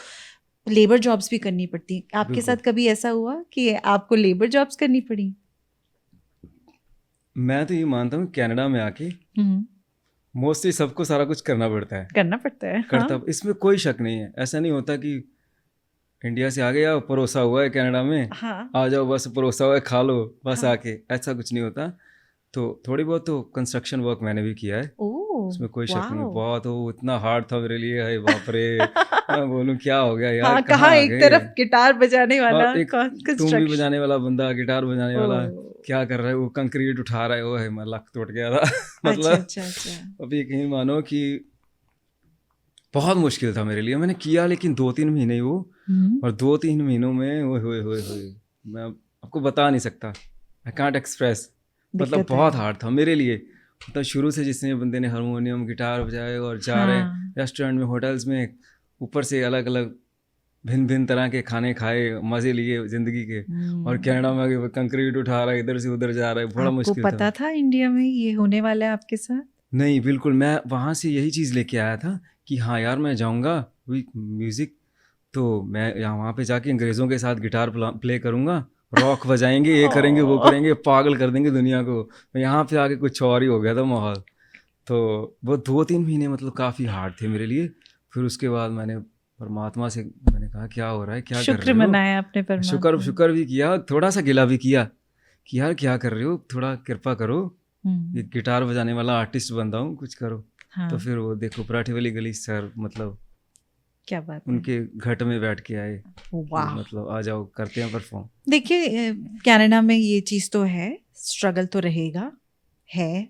लेबर जॉब्स भी करनी पड़ती है। आपके साथ कभी ऐसा हुआ कि आपको लेबर जॉब्स करनी पड़ी? मैं तो ये मानता हूँ कनाडा में आके मोस्टली सबको सारा कुछ करना पड़ता है। करता हाँ? इसमें कोई शक नहीं है। ऐसा नहीं होता कि इंडिया से आ गया, परोसा हुआ है कनाडा में, हाँ? आ जाओ बस, परोसा हुआ है खा लो बस, हाँ? आके ऐसा कुछ नहीं होता। तो थोड़ी बहुत तो कंस्ट्रक्शन वर्क मैंने भी किया है, उसमें कोई शक नहीं। बहुत वो इतना हार्ड था मेरे लिए, है बाप रे। मैं बोलूं क्या हो गया यार, हाँ, कहाँ एक तरफ गिटार बजाने वाला, एक तुम भी बजाने वाला बंदा, गिटार बजाने वाला, क्या कर रहा है वो, कंक्रीट उठा रहा है, वो है मैं लक टूट गया था। मतलब अच्छा। अब यकीन मानो कि बहुत मुश्किल था मेरे लिए। मैंने किया लेकिन 2-3 महीने वो, और 2-3 महीनों में हुए मैं आपको बता नहीं सकता, आई कांट एक्सप्रेस। मतलब बहुत हार्ड था मेरे लिए। मतलब शुरू से जिसने बंदे ने हारमोनियम, गिटार बजाए और जा रहे हैं रेस्टोरेंट में, होटल्स में, ऊपर से अलग अलग भिन्न तरह के खाने खाए, मजे लिए जिंदगी के, और कनाडा में कंक्रीट उठा रहा है, इधर से उधर जा रहा है, बड़ा मुश्किल था। आपको पता था इंडिया में ये होने वाला है आपके साथ? नहीं, बिल्कुल। मैं वहाँ से यही चीज़ लेके आया था कि हाँ यार मैं जाऊँगा म्यूज़िक, तो मैं यहाँ वहाँ पे जाके अंग्रेज़ों के साथ गिटार प्ले करूँगा, रॉक बजाएंगे, ये करेंगे, वो करेंगे, पागल कर देंगे दुनिया को। यहाँ पे आके कुछ और ही हो गया था माहौल। तो वो 2-3 महीने मतलब काफ़ी हार्ड थे मेरे लिए। फिर उसके बाद मैंने परमात्मा से मैंने कहा क्या हो रहा है, क्या कर रहे हो? शुक्र मनाया आपने परमात्मा? शुक्र भी किया, थोड़ा सा गिला भी किया कि यार क्या कर रहे हो, थोड़ा कृपा करो, ये गिटार बजाने वाला आर्टिस्ट बन रहा हूँ, कुछ करो। हाँ, तो फिर वो देखो पराठे वाली गली सर, मतलब क्या बात है। उनके घट में बैठ के आए, वाह, मतलब आ जाओ करते हैं परफॉर्म। देखिए कनाडा में ये चीज तो है, स्ट्रगल तो रहेगा, है,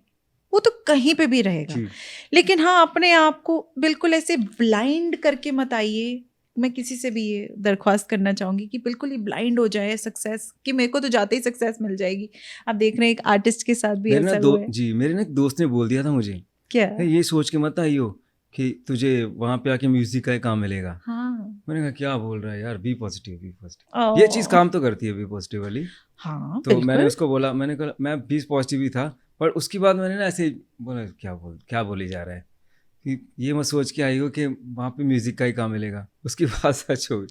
वो तो कहीं पे भी रहेगा, जी लेकिन हाँ अपने आप को बिल्कुल ऐसे ब्लाइंड करके मत आइए। मैं किसी से भी ये दरख्वास्त करना चाहूंगी कि बिल्कुल ही ब्लाइंड हो जाए सक्सेस कि मेरे को तो जाते ही सक्सेस मिल जाएगी। आप देख रहे हैं एक आर्टिस्ट के साथ भी मेरे ना ऐसा हुआ है। जी मेरे ना एक दोस्त ने बोल दिया था मुझे, क्या? ये सोच के मत आइयो कि तुझे वहाँ पे आके म्यूजिक का ही काम मिलेगा। हाँ, मैंने कहा क्या बोल रहा है यार, बी पॉजिटिव बी पॉजिटिव, ओ, ये चीज़ काम तो करती है बी पॉजिटिव वाली। हाँ तो मैंने बिल्कुल। उसको बोला, मैंने कहा मैं बी पॉजिटिव ही था, पर उसके बाद मैंने ना ऐसे बोला क्या बोली जा रहा है कि ये मत सोच के आई हो कि वहाँ पे म्यूजिक का ही काम मिलेगा। उसकी बात सच हो गई।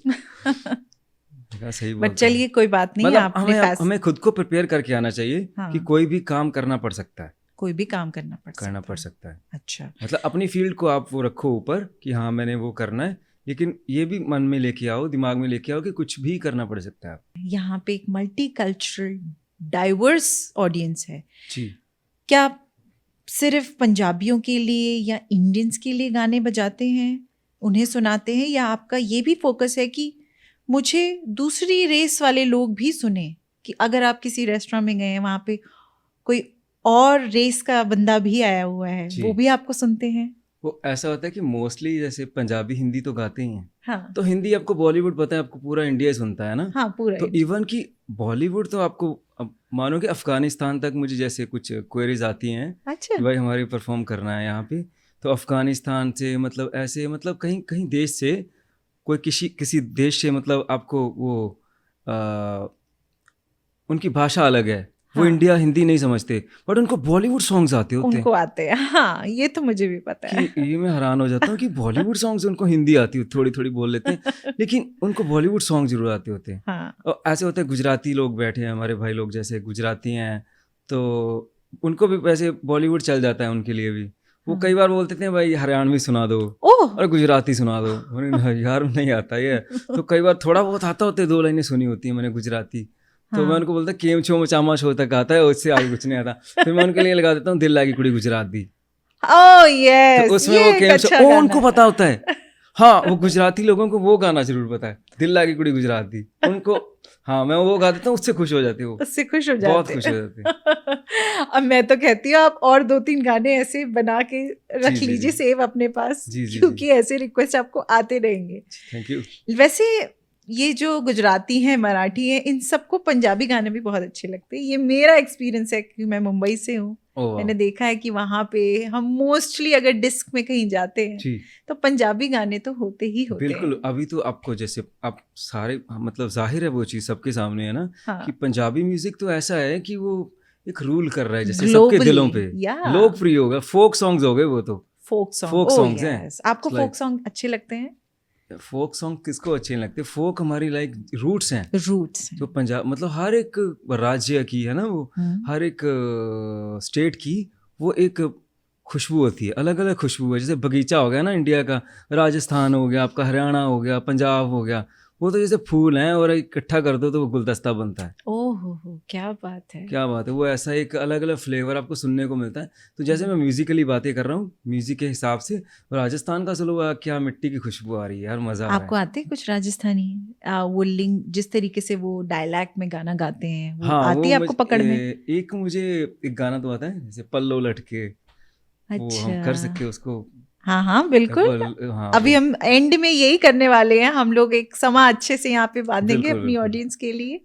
सही बट बोलता है। चलिए कोई बात नहीं, मतलब आपने हमें खुद को प्रिपेयर करके आना चाहिए हाँ, कि कोई भी काम करना पड़ सकता है, कोई भी काम करना पड़ सकता है। अच्छा, मतलब अपनी फील्ड को आप वो रखो ऊपर कि हाँ मैंने वो करना है, लेकिन ये भी मन में लेके आओ, दिमाग में लेके आओ कि कुछ भी करना पड़ सकता है। यहाँ पे एक मल्टी कल्चरल डाइवर्स ऑडियंस है जी, क्या? आप सिर्फ पंजाबियों के लिए या इंडियंस के लिए गाने बजाते हैं, उन्हें सुनाते हैं, या आपका ये भी फोकस है कि मुझे दूसरी रेस वाले लोग भी सुने? कि अगर आप किसी रेस्टोरेंट में गए हैं, वहाँ पे कोई और रेस का बंदा भी आया हुआ है, जी। वो भी आपको सुनते हैं? वो ऐसा होता है कि मोस्टली जैसे पंजाबी हिंदी तो गाते ही हैं, हाँ, तो हिंदी आपको बॉलीवुड पता है, आपको पूरा इंडिया सुनता है ना। हाँ पूरा तो इंडिया। इवन कि बॉलीवुड तो आपको, अब मानो कि अफगानिस्तान तक मुझे जैसे कुछ क्वेरीज आती हैं अच्छा, कि भाई हमारे परफॉर्म करना है यहाँ पे, तो अफगानिस्तान से, मतलब ऐसे, मतलब कहीं कहीं देश से, कोई किसी देश से, मतलब आपको वो आ, उनकी भाषा अलग है, वो हाँ, इंडिया हिंदी नहीं समझते, बट उनको बॉलीवुड सॉन्ग्स आते होते हैं। उनको आते हैं, हाँ ये तो मुझे भी पता कि है। ये मैं हैरान हो जाता हूँ कि बॉलीवुड सॉन्ग्स उनको हिंदी आती है, थोड़ी थोड़ी बोल लेते हैं, लेकिन उनको बॉलीवुड सॉन्ग जरूर आते होते हैं। हाँ, और ऐसे होता है गुजराती लोग बैठे हैं, हमारे भाई लोग जैसे गुजराती हैं, तो उनको भी वैसे बॉलीवुड चल जाता है उनके लिए भी। वो हाँ। कई बार बोलते थे भाई हरियाणवी सुना दो ओह, और गुजराती सुना दो। मैंने कहा, यार नहीं आता ये। तो कई बार थोड़ा बहुत आता होते, 2 लाइनें सुनी होती है मैंने गुजराती, तो मैं हाँ, उनको बोलता केम छो मचामा छो तक आता है, उससे आगे कुछ नहीं आता। फिर मैं उनके लिए लगा देता हूँ दिल लागी कुड़ी गुजरात दी, ओह तो यस, उसमें ये वो एक केम छो, अच्छा ओ गाना उनको है। पता होता है। हाँ, वो गुजराती लोगों को वो गाना जरूर पता है, दिल लागी कुड़ी गुजरात दी उनको। हाँ, मैं वो गा देता हूँ, उससे खुश हो जाती है वो, उससे खुश हो बहुत जाते खुश हो हैं। जाते हैं। अब मैं तो कहती हूँ आप और 2-3 गाने ऐसे बना के जी रख जी लीजिए जी सेव अपने पास, जी जी जी, क्योंकि ऐसे रिक्वेस्ट आपको आते रहेंगे। Thank you. वैसे ये जो गुजराती हैं, मराठी हैं, इन सबको पंजाबी गाने भी बहुत अच्छे लगते हैं। ये मेरा एक्सपीरियंस है क्योंकि मैं मुंबई से हूँ। ओ वाह, मैंने देखा है कि वहाँ पे हम मोस्टली अगर डिस्क में कहीं जाते हैं जी तो पंजाबी गाने तो होते ही होते बिल्कुल। हैं। अभी तो आपको जैसे आप सारे, मतलब जाहिर है वो चीज़ सबके सामने है ना, हाँ, कि पंजाबी म्यूजिक तो ऐसा है कि वो एक रूल कर रहा है जैसे सबके ग्लोबली, दिलों पे, या लोकप्रिय हो गया। फोक सॉन्ग्स हो गए वो तो, फोक सॉन्ग, फोक ओह सॉन्ग्स हैं। यस, आपको फोक लाइक सॉन्ग अच्छे लगते हैं? फोक सॉन्ग किसको अच्छे नहीं लगते, फोक हमारी लाइक रूट्स हैं। रूट्स जो हैं। पंजाब, मतलब हर एक राज्य की है ना वो, हर एक स्टेट की वो एक खुशबू होती है, अलग अलग खुशबू है। जैसे बगीचा हो गया ना इंडिया का, राजस्थान हो गया आपका, हरियाणा हो गया, पंजाब हो गया, वो तो जैसे फूल हैं और इकट्ठा कर दो तो वो गुलदस्ता बनता है। ओह हो, क्या बात है। क्या बात है, वो ऐसा एक अलग अलग फ्लेवर आपको सुनने को मिलता है। तो जैसे मैं म्यूजिकली बातें कर रहा हूँ, म्यूजिक के हिसाब से राजस्थान का, चलो क्या मिट्टी की खुशबू आ रही है यार, मजा आ रहा आपको है। आते हैं कुछ राजस्थानी? वो लिंग जिस तरीके से वो डायलैक्ट में गाना गाते हैं, वो हाँ, आती वो है आपको पकड़ में? एक मुझे एक गाना तो आता है जैसे पल्लो लटके, वो हम कर अच्छा, सकते हैं उसको। हाँ हाँ बिल्कुल। हाँ अभी वो, हम एंड में यही करने वाले हैं, हम लोग एक समा अच्छे से यहाँ पे बांधेंगे बिल्कुल अपनी बिल्कुल ऑडियंस के लिए।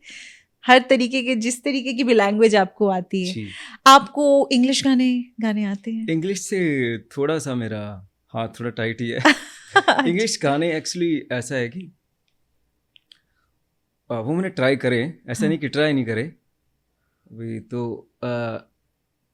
हर तरीके के, जिस तरीके की भी लैंग्वेज आपको आती है। जी। आपको इंग्लिश गाने गाने आते हैं? इंग्लिश से थोड़ा सा मेरा हाथ थोड़ा टाइट ही है। अच्छा, इंग्लिश गाने एक्चुअली ऐसा है कि वो मैंने ट्राई करे, ऐसा हाँ, नहीं कि ट्राई नहीं करे अभी तो,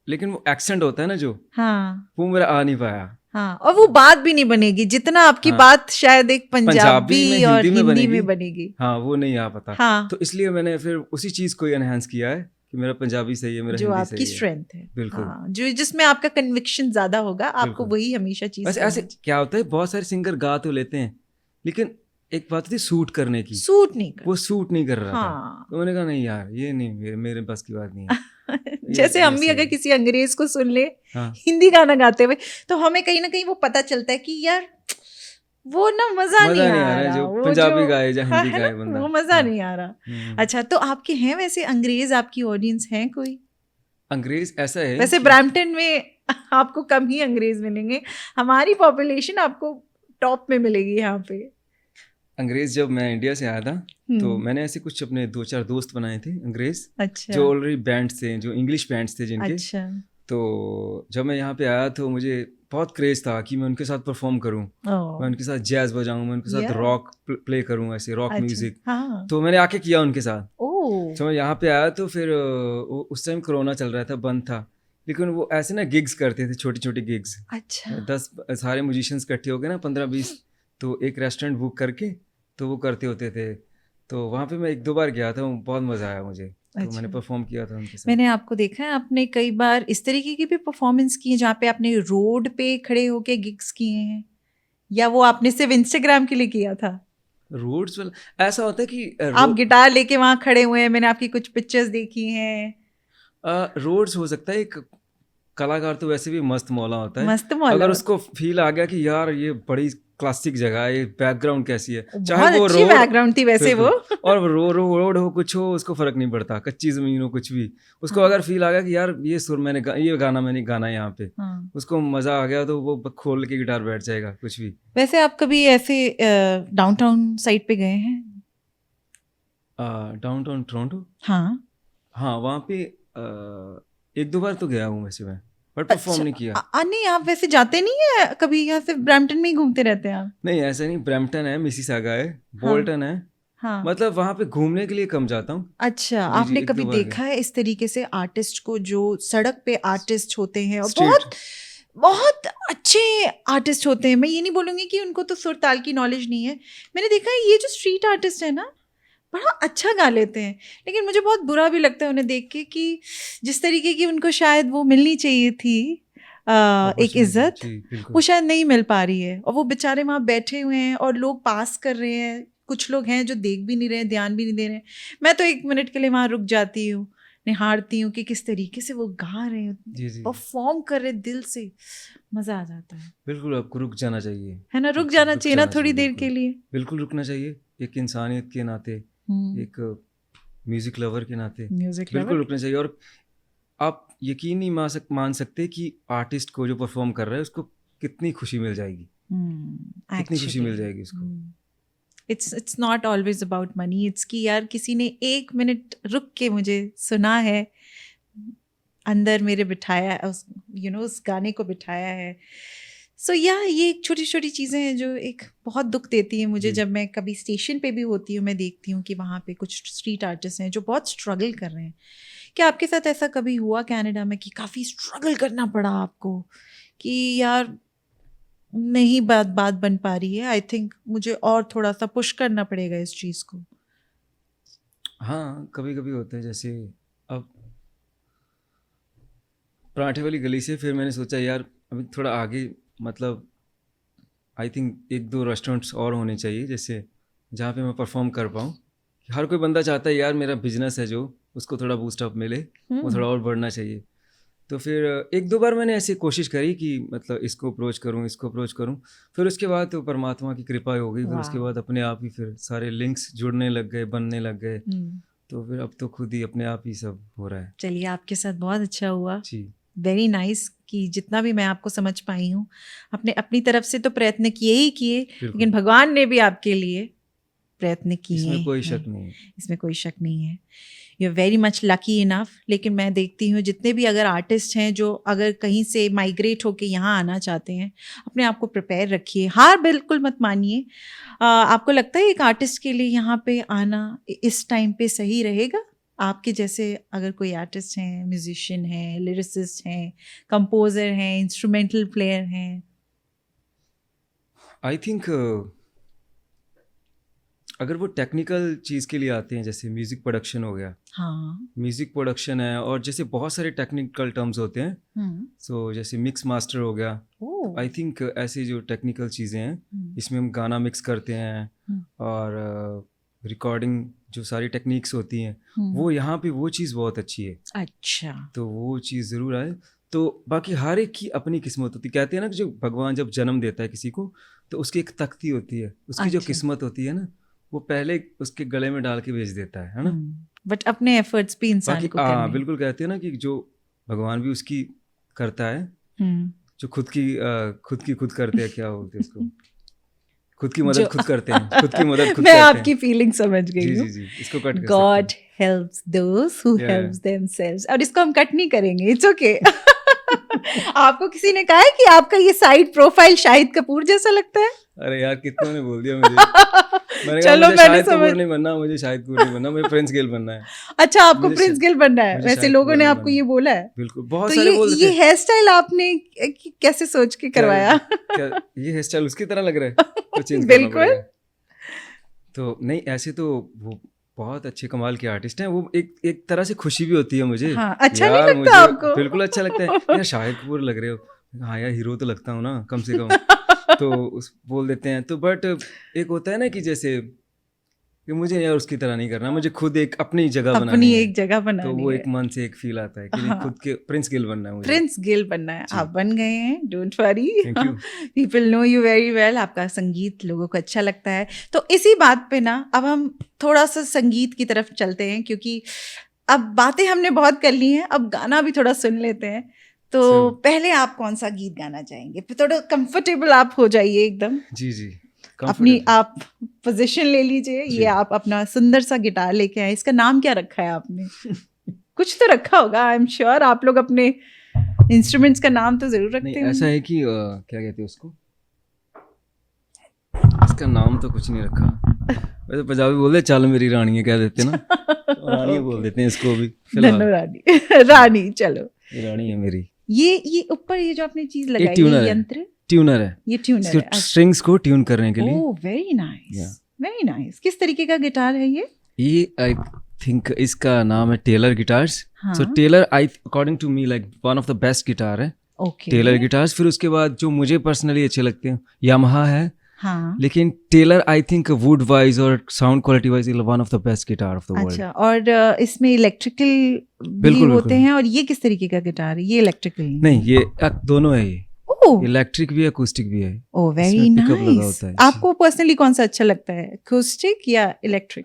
लेकिन वो एक्सेंट होता है ना जो, हाँ, वो मेरा आ नहीं पाया। हाँ, और वो बात भी नहीं बनेगी जितना आपकी हाँ, बात शायद एक पंजाबी में पंजाबी और हिंदी में हिंदी बनेगी, में बनेगी। हाँ वो नहीं आ पाता। हाँ, तो इसलिए मैंने फिर उसी चीज़ को एनहांस किया है कि मेरा पंजाबी सही है, मेरा जो हिंदी आपकी सही है। स्ट्रेंथ है, बिल्कुल हाँ, जो जिसमें आपका कन्विक्शन ज्यादा होगा, आपको बिल्कुल। वही हमेशा चीज वैसे करनी ऐसे चाहिए। क्या होता है, बहुत सारे सिंगर गा तो लेते हैं, लेकिन एक बात होती है सूट करने की, सूट नहीं वो करता। सूट नहीं कर रहा था। हाँ, तो मैंने कहा नहीं यार, ये नहीं, मेरे बस की बात नहीं है। जैसे हम भी अगर किसी अंग्रेज को सुन ले हाँ, हिंदी गाना गाते हुए तो हमें कहीं ना कहीं वो पता चलता है कि यार वो ना मजा नहीं आ रहा, जो वो पंजाबी जो गाए या हाँ, हिंदी है गाए ना, बंदा, वो मजा हाँ। नहीं आ रहा। अच्छा, तो आपके हैं वैसे अंग्रेज, आपकी ऑडियंस है कोई? अंग्रेज ऐसा है वैसे कि ब्रैम्पटन में आपको कम ही अंग्रेज मिलेंगे, हमारी पॉपुलेशन आपको टॉप में मिलेगी यहाँ पे। अंग्रेज जब मैं इंडिया से आया था तो हम्म, मैंने ऐसे कुछ अपने 2-4 दोस्त बनाए थे अंग्रेज, अच्छा जो ऑलरेडी बैंड्स थे, जो इंग्लिश बैंड्स थे जिनके। अच्छा। तो जब मैं यहाँ पे आया तो मुझे बहुत क्रेज था कि मैं उनके साथ परफॉर्म करूँ, ओ मैं उनके साथ जैज बजाऊँ, मैं उनके साथ या रॉक प्ले करूँ, ऐसे रॉक अच्छा म्यूजिक। हाँ तो मैंने आके किया उनके साथ। ओ जब मैं यहाँ पे आया तो फिर उस टाइम कोरोना चल रहा था, बंद था, लेकिन वो ऐसे ना गिग्स करते थे, छोटी छोटी गिग्स। अच्छा 10 सारे म्यूजिशियंस इकट्ठे हो गए ना, 15-20, तो एक रेस्टोरेंट बुक करके तो वो करते होते थे। तो वहाँ पे मैं 1-2 बार गया था, बहुत मज़ा आया मुझे, तो मैंने अच्छा। परफॉर्म किया था उनके साथ। मैंने आपको देखा है, आपने कई बार इस तरीके की भी परफॉर्मेंस की है जहाँ पे आपने रोड पे खड़े होके गिग्स किए हैं, या वो आपने सिर्फ इंस्टाग्राम के लिए किया था? रोड्स वाला ऐसा होता है कि आप गिटार लेके वहां खड़े हुए हैं, मैंने आपकी कुछ पिक्चर्स देखी हैं। रोड्स हो सकता है, एक कलाकार तो वैसे भी मस्त मौला होता है। मस्त मौला अगर होता उसको फील आ गया कि यार ये बड़ी क्लासिक जगह है, ये बैकग्राउंड कैसी है, है। चाहे बहुत वो अच्छी रोड, बैकग्राउंड थी वैसे वो। बिल्कुल, और रोड हो, कुछ हो, उसको फर्क नहीं पड़ता, कच्ची जमीन हो, कुछ भी। उसको हाँ अगर फील आ गया कि यार ये सुर ये गाना मैंने गाना है यहाँ पे, हाँ। उसको मजा आ गया तो वो खोल के गिटार बैठ जाएगा, कुछ भी। वैसे आप कभी ऐसे डाउनटाउन साइड पे गए हैं? डाउनटाउन टोरंटो, हाँ हाँ वहाँ पे 1-2 बार तो गया हूँ वैसे मैं, बट परफॉर्म अच्छा। नहीं किया। नहीं, आप वैसे जाते नहीं है कभी, यहाँ सिर्फ ब्रैम्पटन में ही घूमते रहते हैं आप? नहीं ऐसा नहीं, ब्रैम्पटन है, मिसिसागा है, हाँ बोल्टन है, हाँ। मतलब वहाँ पे घूमने के लिए कम जाता हूँ। अच्छा, जी, जी, आपने कभी 1-2 बार गया। देखा है इस तरीके से आर्टिस्ट को, जो सड़क पे आर्टिस्ट होते हैं और स्ट्रीट, बहुत बहुत अच्छे आर्टिस्ट होते हैं? मैं ये नहीं बोलूंगी कि उनको तो सुर ताल की नॉलेज नहीं है, मैंने देखा है ये जो स्ट्रीट आर्टिस्ट है ना, बड़ा अच्छा गा लेते हैं, लेकिन मुझे बहुत बुरा भी लगता है उन्हें देख के कि जिस तरीके की उनको शायद वो मिलनी चाहिए थी एक अपॉर्चुनिटी, इज्जत, जी, वो बिल्कुल। शायद नहीं मिल पा रही है। और वो बेचारे वहाँ बैठे हुए हैं और लोग पास कर रहे हैं, कुछ लोग हैं जो देख भी नहीं रहे हैं, ध्यान भी नहीं दे रहे हैं। मैं तो 1 मिनट के लिए वहाँ रुक जाती हूँ, निहारती हूँ कि किस तरीके से वो गा रहे हैं, जी, जी, परफॉर्म कर रहे हैं, दिल से मजा आ जाता है। बिल्कुल, आपको रुक जाना चाहिए। है ना, रुक बिल्कुल, जाना रुक चाहिए ना जाना थोड़ी चाहिए, देर के बिल्कुल। लिए। बिल्कुल रुकना चाहिए, एक इंसानियत के नाते, एक म्यूज़िक लवर के नाते, म्यूजिक बिल्कुल लवर। रुकना चाहिए। और आप यकीन नहीं मान सकते कि आर्टिस्ट को जो परफॉर्म कर रहा है, उसको कितनी खुशी मिल जाएगी, कितनी खुशी एक्चुअली मिल जाएगी उसको। It's not always about money, it's कि यार किसी ने 1 मिनट रुक के मुझे सुना है, अंदर मेरे बिठाया उस उस गाने को बिठाया है। सो ये एक छोटी छोटी चीज़ें हैं जो एक बहुत दुख देती हैं मुझे। जी। जब मैं कभी स्टेशन पे भी होती हूँ, मैं देखती हूँ कि वहाँ पे कुछ स्ट्रीट आर्टिस्ट हैं जो बहुत स्ट्रगल कर रहे हैं। क्या आपके साथ ऐसा कभी हुआ कनाडा में कि काफ़ी स्ट्रगल करना पड़ा आपको, कि यार नहीं बात बन पा रही है, आई थिंक मुझे और थोड़ा सा पुश करना पड़ेगा इस चीज़ को? हाँ, कभी-कभी होता है, जैसे अब पराठे वाली गली से फिर मैंने सोचा यार अभी थोड़ा आगे, मतलब आई थिंक 1-2 रेस्टोरेंट्स और होने चाहिए, जैसे जहाँ पे मैं परफॉर्म कर पाऊँ। हर कोई बंदा चाहता है यार मेरा बिजनेस है जो, उसको थोड़ा बूस्ट अप मिले, वो हम्म। थोड़ा और बढ़ना चाहिए। तो फिर 1-2 बार मैंने ऐसी कोशिश करी कि मतलब इसको अप्रोच करूँ, इसको अप्रोच करूँ। फिर उसके बाद तो परमात्मा की कृपा हो गई, फिर उसके वाह। बाद अपने आप ही फिर सारे लिंक्स जुड़ने लग गए, बनने लग गए। तो फिर अब तो खुद ही अपने आप ही सब हो रहा है। चलिए, आपके साथ बहुत अच्छा हुआ, जी, वेरी नाइस कि जितना भी मैं आपको समझ पाई हूँ, आपने अपनी तरफ से तो प्रयत्न किए ही किए, लेकिन बिल्कुल। भगवान ने भी आपके लिए प्रयत्न किए इसमें कोई हैं, शक नहीं है। इसमें कोई शक नहीं है। You are very much lucky enough. लेकिन मैं देखती हूँ जितने भी अगर आर्टिस्ट हैं जो अगर कहीं से माइग्रेट होके यहाँ आना चाहते हैं, अपने आप को प्रिपेयर रखिए, हार बिल्कुल मत मानिए। आपको लगता है एक आर्टिस्ट के लिए यहाँ पे आना इस टाइम पे सही रहेगा? आपके जैसे अगर कोई आर्टिस्ट हैं, म्यूजिशियन हैं, लिरिसिस्ट हैं, कंपोजर हैं, इंस्ट्रूमेंटल प्लेयर हैं। आई थिंक अगर वो टेक्निकल चीज़ के लिए आते हैं, जैसे म्यूज़िक प्रोडक्शन हो गया, हाँ। म्यूज़िक प्रोडक्शन है, और जैसे बहुत सारे टेक्निकल टर्म्स होते हैं, सो जैसे मिक्स मास्टर हो गया, आई थिंक ऐसी जो टेक्निकल चीज़ें हैं, इसमें हम गाना मिक्स करते हैं और रिकॉर्डिंग जो सारी टेक्निक्स होती हैं वो यहाँ पे वो चीज़ बहुत अच्छी है। अच्छा, तो वो चीज़ ज़रूर आए। तो बाकी हर एक की अपनी किस्मत होती है। कहते हैं ना कि जो भगवान जब जन्म देता है किसी को तो उसकी एक तख्ती होती है, उसकी जो किस्मत होती है ना वो पहले उसके गले में डाल के भेज देता है ना। बट अपने एफर्ट्स भी इंसान बाकी को करने। बिल्कुल कहते हैं ना कि जो भगवान भी उसकी करता है, जो खुद करते हैं, क्या बोलते हैं उसको, खुद की मदद खुद करते हैं, खुद की मदद खुद मैं करते हैं। आपकी फीलिंग समझ गई हूँ। जी, इसको कट कर गॉड सकते helps those who helps themselves. और इसको हम कट नहीं करेंगे, इट्स ओके। आपको किसी ने कहा है कि आपका ये साइड प्रोफाइल शाहिद कपूर जैसा लगता है? अरे यार कितनों ने बोल दिया मुझे। मैंने कहा मुझे शाहिद कपूर नहीं बनना, मुझे शाहिद कपूर नहीं बनना, मुझे प्रिंस गिल बनना है। अच्छा, आपको प्रिंस गिल बनना है? वैसे लोगों ने आपको ये बोला है? बिल्कुल, बहुत तो सारे बोल देते हैं। ये हेयर स्टाइल आपने कैसे सोच के करवाया? क्या ये हेयर स्टाइल उसकी तरह लग रहा है? कुछ चेंज करना पड़ेगा। तो नहीं, ऐसे तो वो बहुत अच्छे कमाल के आर्टिस्ट हैं। वो एक तरह से खुशी भी होती है मुझे। हाँ, अच्छा यार, नहीं लगता आपको? बिल्कुल अच्छा लगता है यार, शाहिद कपूर लग रहे हो। हाँ यार, हीरो तो लगता हूँ ना कम से कम। तो बोल देते हैं। तो बट एक होता है ना कि जैसे कि मुझे यार उसकी तरह नहीं करना, मुझे खुद एक अपनी जगह बनानी है। अपनी एक जगह बनानी तो है। वो एक मन से एक फील आता है कि नहीं, खुद के प्रिंस गिल बनना है मुझे। प्रिंस गिल बनना है। आप बन गए हैं, don't worry. Thank you. People know you very well. आपका संगीत लोगों को अच्छा लगता है। तो इसी बात पे ना अब हम थोड़ा सा संगीत की तरफ चलते हैं, क्योंकि अब बातें हमने बहुत कर ली हैं, अब गाना भी थोड़ा सुन लेते हैं। तो पहले आप कौन सा गीत गाना चाहेंगे? फिर थोड़ा कंफर्टेबल आप हो जाइए एकदम। जी अपनी आप पोजीशन ले लीजिए। ये आप अपना सुंदर सा गिटार लेके आए। इसका नाम क्या रखा है आपने? कुछ तो रखा होगा, आई एम श्योर। आप लोग अपने इंस्ट्रूमेंट्स का नाम तो जरूर रखते हैं। ऐसा है कि क्या कहते हैं उसको, इसका नाम तो कुछ नहीं रखा। वैसे पंजाबी बोलते चल मेरी रानी है, कह देते ना। रानी बोल देते हैं इसको भी। धन्नो रानी। रानी, चलो ये रानी है मेरी। ये ऊपर ये जो आपने चीज लगाई है, ये यंत्र ट्यूनर है। ये ट्यूनर है स्ट्रिंग्स को ट्यून करने के लिए। Oh very nice, very nice. किस तरीके का गिटार है ये आई थिंक इसका नाम है Taylor guitars. So Taylor I according to me like one of the best guitar है। Taylor guitars. फिर उसके बाद जो मुझे पर्सनली अच्छे लगते हैं यामाहा है। हाँ, लेकिन Taylor I think wood wise और sound quality wise one of the best guitar of the world. अच्छा, और इसमें इलेक्ट्रिकल भी होते हैं। और ये किस तरीके का गिटार है? ये इलेक्ट्रिकल नहीं, ये दोनों है। ये इलेक्ट्रिक भी है, अकूस्टिक भी है। Oh very nice. आपको पर्सनली कौन सा अच्छा लगता है, अकूस्टिक या इलेक्ट्रिक?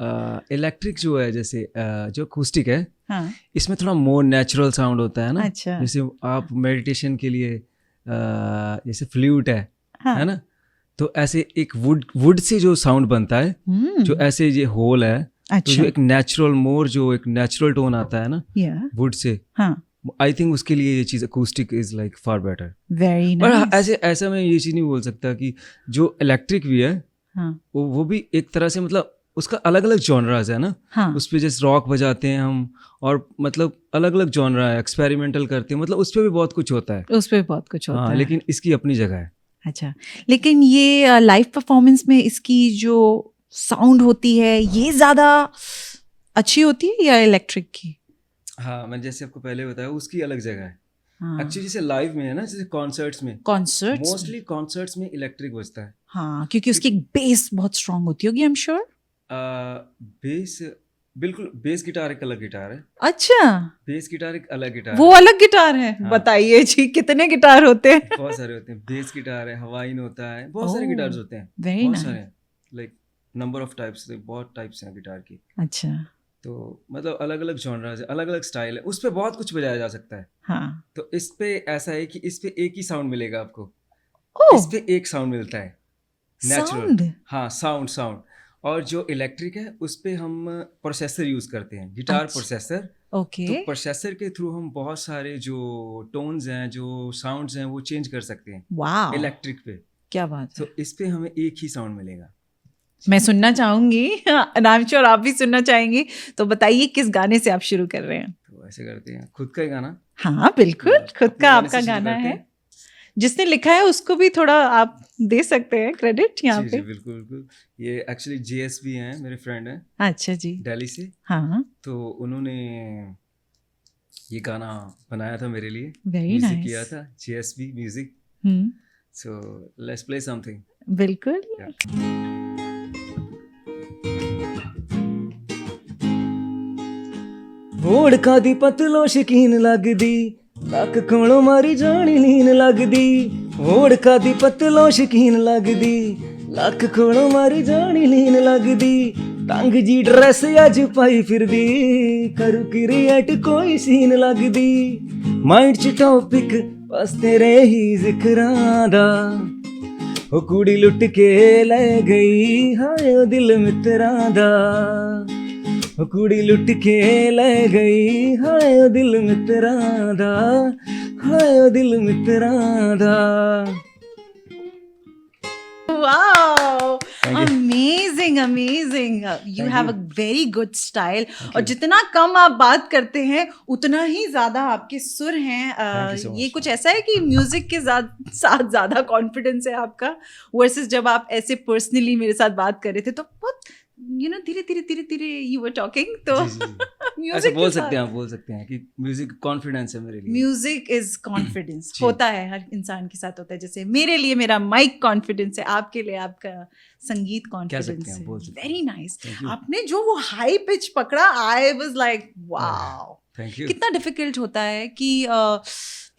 इलेक्ट्रिक जो है, जैसे जो अकूस्टिक है, हाँ, इसमें थोड़ा मोर नेचुरल साउंड होता है ना। अच्छा। जैसे आप मेडिटेशन के लिए जैसे फ्लूट है, हाँ, है ना, तो ऐसे एक वुड से जो साउंड बनता है, जो ऐसे ये होल है, अच्छा। तो जो एक नेचुरल मोर जो एक नेचुरल टोन आता है ना वुड से, हाँ, आई थिंक उसके लिए ये चीज acoustic is like far better. Very nice. पर ऐसा मैं ये चीज नहीं बोल सकता कि जो इलेक्ट्रिक भी है, हाँ, वो भी एक तरह से मतलब उसका अलग अलग जॉनराज है ना। हाँ, उस पे जैसे रॉक बजाते हैं हम, और मतलब अलग अलग जॉनरा है, एक्सपेरिमेंटल करते हैं, मतलब उस पे भी बहुत कुछ होता है। उस पे बहुत कुछ होता है, लेकिन इसकी अपनी जगह है। अच्छा, लेकिन ये लाइव परफॉर्मेंस में इसकी जो साउंड होती है ये ज्यादा अच्छी होती है या इलेक्ट्रिक की? हाँ, मैं जैसे आपको पहले बताया, उसकी अलग जगह है। एक्चुअली जैसे लाइव में है ना, जैसे कॉन्सर्ट्स में मोस्टली कॉन्सर्ट्स में इलेक्ट्रिक बजता है। हाँ, क्योंकि उसकी बेस बहुत स्ट्रांग होती होगी, आई एम श्योर। बेस, बिल्कुल, बेस गिटार एक अलग गिटार है। अच्छा, बेस गिटार एक अलग गिटार वो अलग गिटार है। हाँ। बताइए जी, कितने गिटार होते हैं? बहुत सारे होते हैं। बेस गिटार है, हवाइन होता है, बहुत सारे गिटार्स होते हैं। बहुत सारे, लाइक नंबर ऑफ टाइप्स, बहुत टाइप्स हैं गिटार की। अच्छा, तो मतलब अलग अलग जॉनरास है, अलग अलग स्टाइल है, उस पे बहुत कुछ बजाया जा सकता है। हाँ, तो इस पे ऐसा है कि इस पे एक ही साउंड मिलेगा आपको। इस पे एक साउंड मिलता है नेचुरल। हाँ, साउंड। और जो इलेक्ट्रिक है उस पे हम प्रोसेसर यूज करते हैं, गिटार प्रोसेसर। ओके। तो प्रोसेसर के थ्रू हम बहुत सारे जो टोन्स हैं, जो साउंड्स हैं, वो चेंज कर सकते हैं। वाह, इलेक्ट्रिक पे क्या बात है। तो इस पे हमें एक ही साउंड मिलेगा। मैं सुनना चाहूंगी, आई एम श्योर आप भी सुनना चाहेंगे। तो बताइए किस गाने से आप शुरू कर रहे हैं? तो ऐसे करते हैं, खुद का ही गाना। हाँ बिल्कुल, खुद का आपका गाना है। जिसने लिखा है उसको भी थोड़ा आप दे सकते हैं क्रेडिट यहाँ पे। जी, बिल्कुल। ये एक्चुअली JSB हैं, मेरे फ्रेंड हैं। अच्छा जी, दिल्ली से। हाँ, तो उन्होंने ये गाना बनाया था मेरे लिए, म्यूजिक किया था, JSB music. So let's play something. बिल्कुल। वोड़का दी पतलो शकीन लगदी लक कोलों मारी जानी नीन लगदी वोड़का दी पतलो शकीन लगदी लक कोलों मारी जानी नीन लगदी तंग जी ड्रेस अज पाई फिरदी करू क्रिएट कोई सीन लगदी माइंड च टॉपिक बस तेरे ही जिक्रां दा ओ कुड़ी लुट के ले गई हाय ओ दिल मित्रां दा ओ कुड़ी लुट के ले गई हाय ओ दिल मित्रां दा हाय ओ दिल मित्रां दा Wow, amazing, amazing. You have a very good style. और जितना कम आप बात करते हैं उतना ही ज्यादा आपके सुर हैं. ये कुछ ऐसा है कि म्यूजिक के साथ ज्यादा कॉन्फिडेंस है आपका वर्सेस जब आप ऐसे पर्सनली मेरे साथ बात कर रहे थे तो बहुत धीरे यू वर टॉकिंग तो ऐसे बोल सकते हैं कि म्यूजिक कॉन्फिडेंस है मेरे लिए. म्यूजिक इज कॉन्फिडेंस होता है, हर इंसान के साथ होता है. जैसे मेरे लिए मेरा माइक कॉन्फिडेंस है, आपके लिए आपका संगीत कॉन्फिडेंस है. Very nice. आपने जो वो हाई पिच पकड़ा, आई वाज लाइक वाओ. कितना डिफिकल्ट होता है कि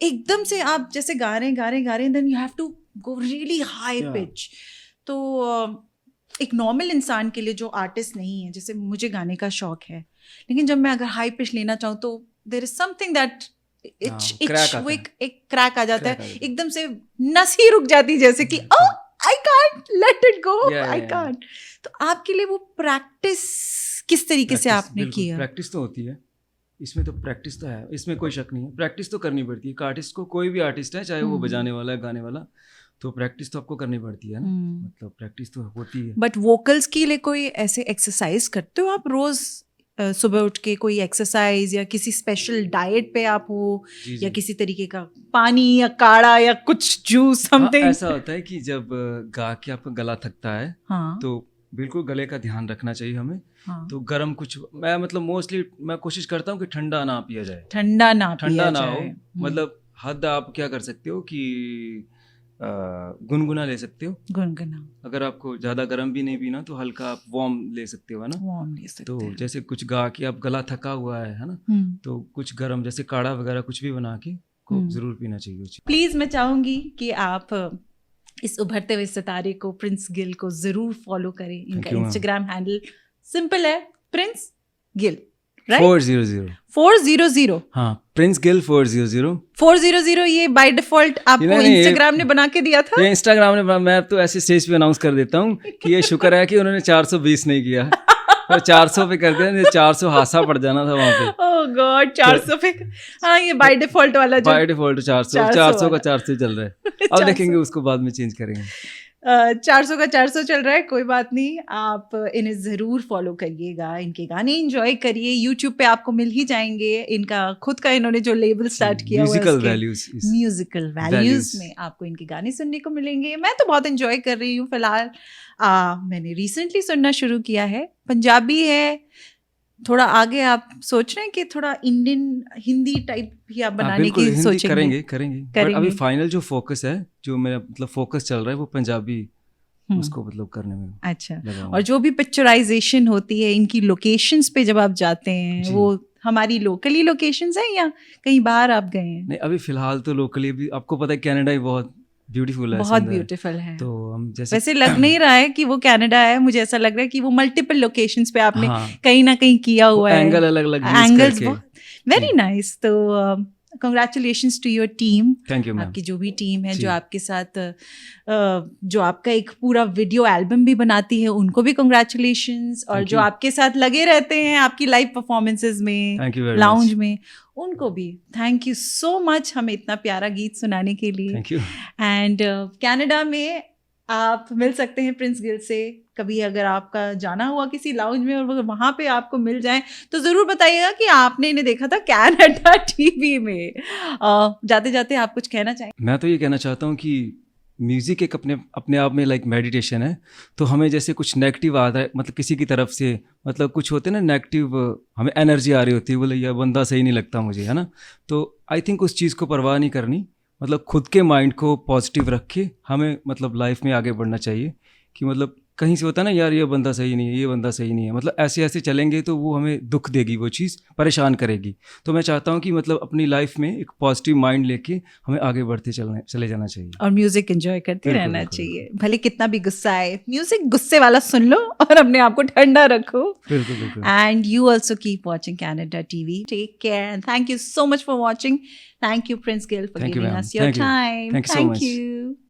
एकदम से आप जैसे गा रहे हैं then you have to go really high pitch. तो एक नॉर्मल इंसान के लिए जो आर्टिस्ट नहीं है, जैसे मुझे गाने का शौक है, लेकिन जब मैं अगर हाई पिच लेना चाहूँ तो देयर इज समथिंग दैट एक क्रैक आ जाता है, एकदम से नस ही रुक जाती है, जैसे कि I can't let it go, I can't. तो आपके लिए वो प्रैक्टिस किस तरीके से आपने किया? प्रैक्टिस तो होती है इसमें, तो प्रैक्टिस तो है, इसमें कोई शक नहीं है. प्रैक्टिस तो करनी पड़ती है. एक आर्टिस्ट को, कोई भी आर्टिस्ट है, चाहे वो बजाने वाला है, गाने वाला, तो प्रैक्टिस तो आपको करनी पड़ती है ना. मतलब प्रैक्टिस तो होती है. बट वोकल्स के लिए कोई ऐसे एक्सरसाइज करते हो आप रोज सुबह उठ के? कोई एक्सरसाइज या किसी स्पेशल डाइट पे आप हो, या किसी तरीके का पानी या काढ़ा या कुछ जूस समथिंग? ऐसा होता है कि जब गा के आपका गला थकता है तो बिल्कुल गले का ध्यान रखना चाहिए हमें. तो गर्म कुछ, मैं मतलब मोस्टली मैं कोशिश करता हूँ कि ठंडा ना पिया जाए. ठंडा ना हो. मतलब हद आप क्या कर सकते हो कि गुनगुना ले सकते हो. गुनगुना, अगर आपको ज्यादा गर्म भी नहीं पीना तो हल्का आप वार्म ले सकते हो, है ना. वार्म ले सकते हो. तो जैसे कुछ गा के आप गला थका हुआ है ना, तो कुछ गर्म जैसे काढ़ा वगैरह कुछ भी बना के को जरूर पीना चाहिए. प्लीज मैं चाहूंगी कि आप इस उभरते हुए सितारे को, प्रिंस गिल को जरूर फॉलो करें. इनका इंस्टाग्राम हैंडल सिंपल है, प्रिंस गिल 400. हाँ, प्रिंस गिल 400. ये बाय डिफॉल्ट आपको इंस्टाग्राम ने बना के दिया था? ये इंस्टाग्राम ने, मैं तो ऐसे स्टेज पे अनाउंस कर देता हूँ कि ये शुक्र है कि उन्होंने 420 नहीं किया और 400 पे कर दिया. 400 हासा पड़ जाना था वहाँ पे. ओह गॉड, 400 पे. हाँ, ये बाय डिफॉल्ट वाला जो 400 का 400 चल रहा है. अब देखेंगे उसको बाद में चेंज करेंगे. 400 का 400 चल रहा है, कोई बात नहीं. आप इन्हें ज़रूर फॉलो करिएगा, इनके गाने एंजॉय करिए. यूट्यूब पे आपको मिल ही जाएंगे. इनका खुद का इन्होंने जो लेबल स्टार्ट किया हुआ है, म्यूजिकल वैल्यूज में आपको इनके गाने सुनने को मिलेंगे. मैं तो बहुत एंजॉय कर रही हूँ फिलहाल. मैंने रिसेंटली सुनना शुरू किया है, पंजाबी है. थोड़ा आगे आप सोच रहे हैं कि थोड़ा इंडियन हिंदी टाइप भी आप बनाने की सोचेंगे? करेंगे. अभी फाइनल जो फोकस है, जो मेरा मतलब फोकस चल रहा है, वो पंजाबी उसको मतलब करने में. अच्छा. और जो भी पिक्चराइजेशन होती है इनकी लोकेशंस पे जब आप जाते हैं, वो हमारी लोकली लोकेशंस है या कहीं बाहर आप गए हैं? नहीं, अभी फिलहाल तो लोकली. अभी आपको पता है कनाडा ही बहुत ब्यूटीफुल है, बहुत ब्यूटीफुल है. तो हम जैसे वैसे लग नहीं रहा है कि वो कनाडा है, मुझे ऐसा लग रहा है कि वो मल्टीपल लोकेशंस पे आपने कहीं ना कहीं किया हुआ है. एंगल अलग एंगल्स वेरी नाइस. तो congratulations to your team. Thank you ma'am. आपकी जो भी टीम है जो आपके साथ जो आपका एक पूरा वीडियो एल्बम भी बनाती है, उनको भी कंग्रेचुलेशंस. और जो आपके साथ लगे रहते हैं आपकी लाइव परफॉर्मेंसेस में, लाउंज में, उनको भी थैंक यू सो मच हमें इतना प्यारा गीत सुनाने के लिए. Thank you. एंड कनाडा में आप मिल सकते हैं प्रिंस गिल से. कभी अगर आपका जाना हुआ किसी लाउंज में और वहाँ पे आपको मिल जाए तो ज़रूर बताइएगा कि आपने इन्हें देखा था कनाडा टीवी में. जाते जाते आप कुछ कहना चाहें? मैं तो ये कहना चाहता हूँ कि म्यूज़िक एक अपने आप में लाइक मेडिटेशन है. तो हमें जैसे कुछ नेगेटिव आ रहा है, मतलब किसी की तरफ से, मतलब कुछ होते हैं ना नेगेटिव, हमें एनर्जी आ रही होती है, बोले यह बंदा सही नहीं लगता मुझे, है ना. तो आई थिंक उस चीज़ को परवाह नहीं करनी. मतलब खुद के माइंड को पॉजिटिव रख के हमें मतलब लाइफ में आगे बढ़ना चाहिए. कि मतलब कहीं से होता है ना यार ये बंदा सही नहीं है, ये बंदा सही नहीं है, मतलब ऐसे ऐसे चलेंगे तो वो हमें दुख देगी, वो चीज़ परेशान करेगी। तो मैं चाहता हूँ कि मतलब अपनी लाइफ में एक पॉजिटिव माइंड लेके हमें आगे बढ़ते चले जाना चाहिए और म्यूजिक एंजॉय करते बिल्कुल, रहना बिल्कुल, चाहिए, भले कितना भी गुस्सा आए, म्यूजिक गुस्से वाला सुन लो और अपने आप को ठंडा रखो। बिल्कुल बिल्कुल। And you also keep watching Canada TV. Take care and thank you so much for watching. Thank you, Prince Gill, for Thank you, giving ma'am. us your Thank you. time. Thank you so much. you.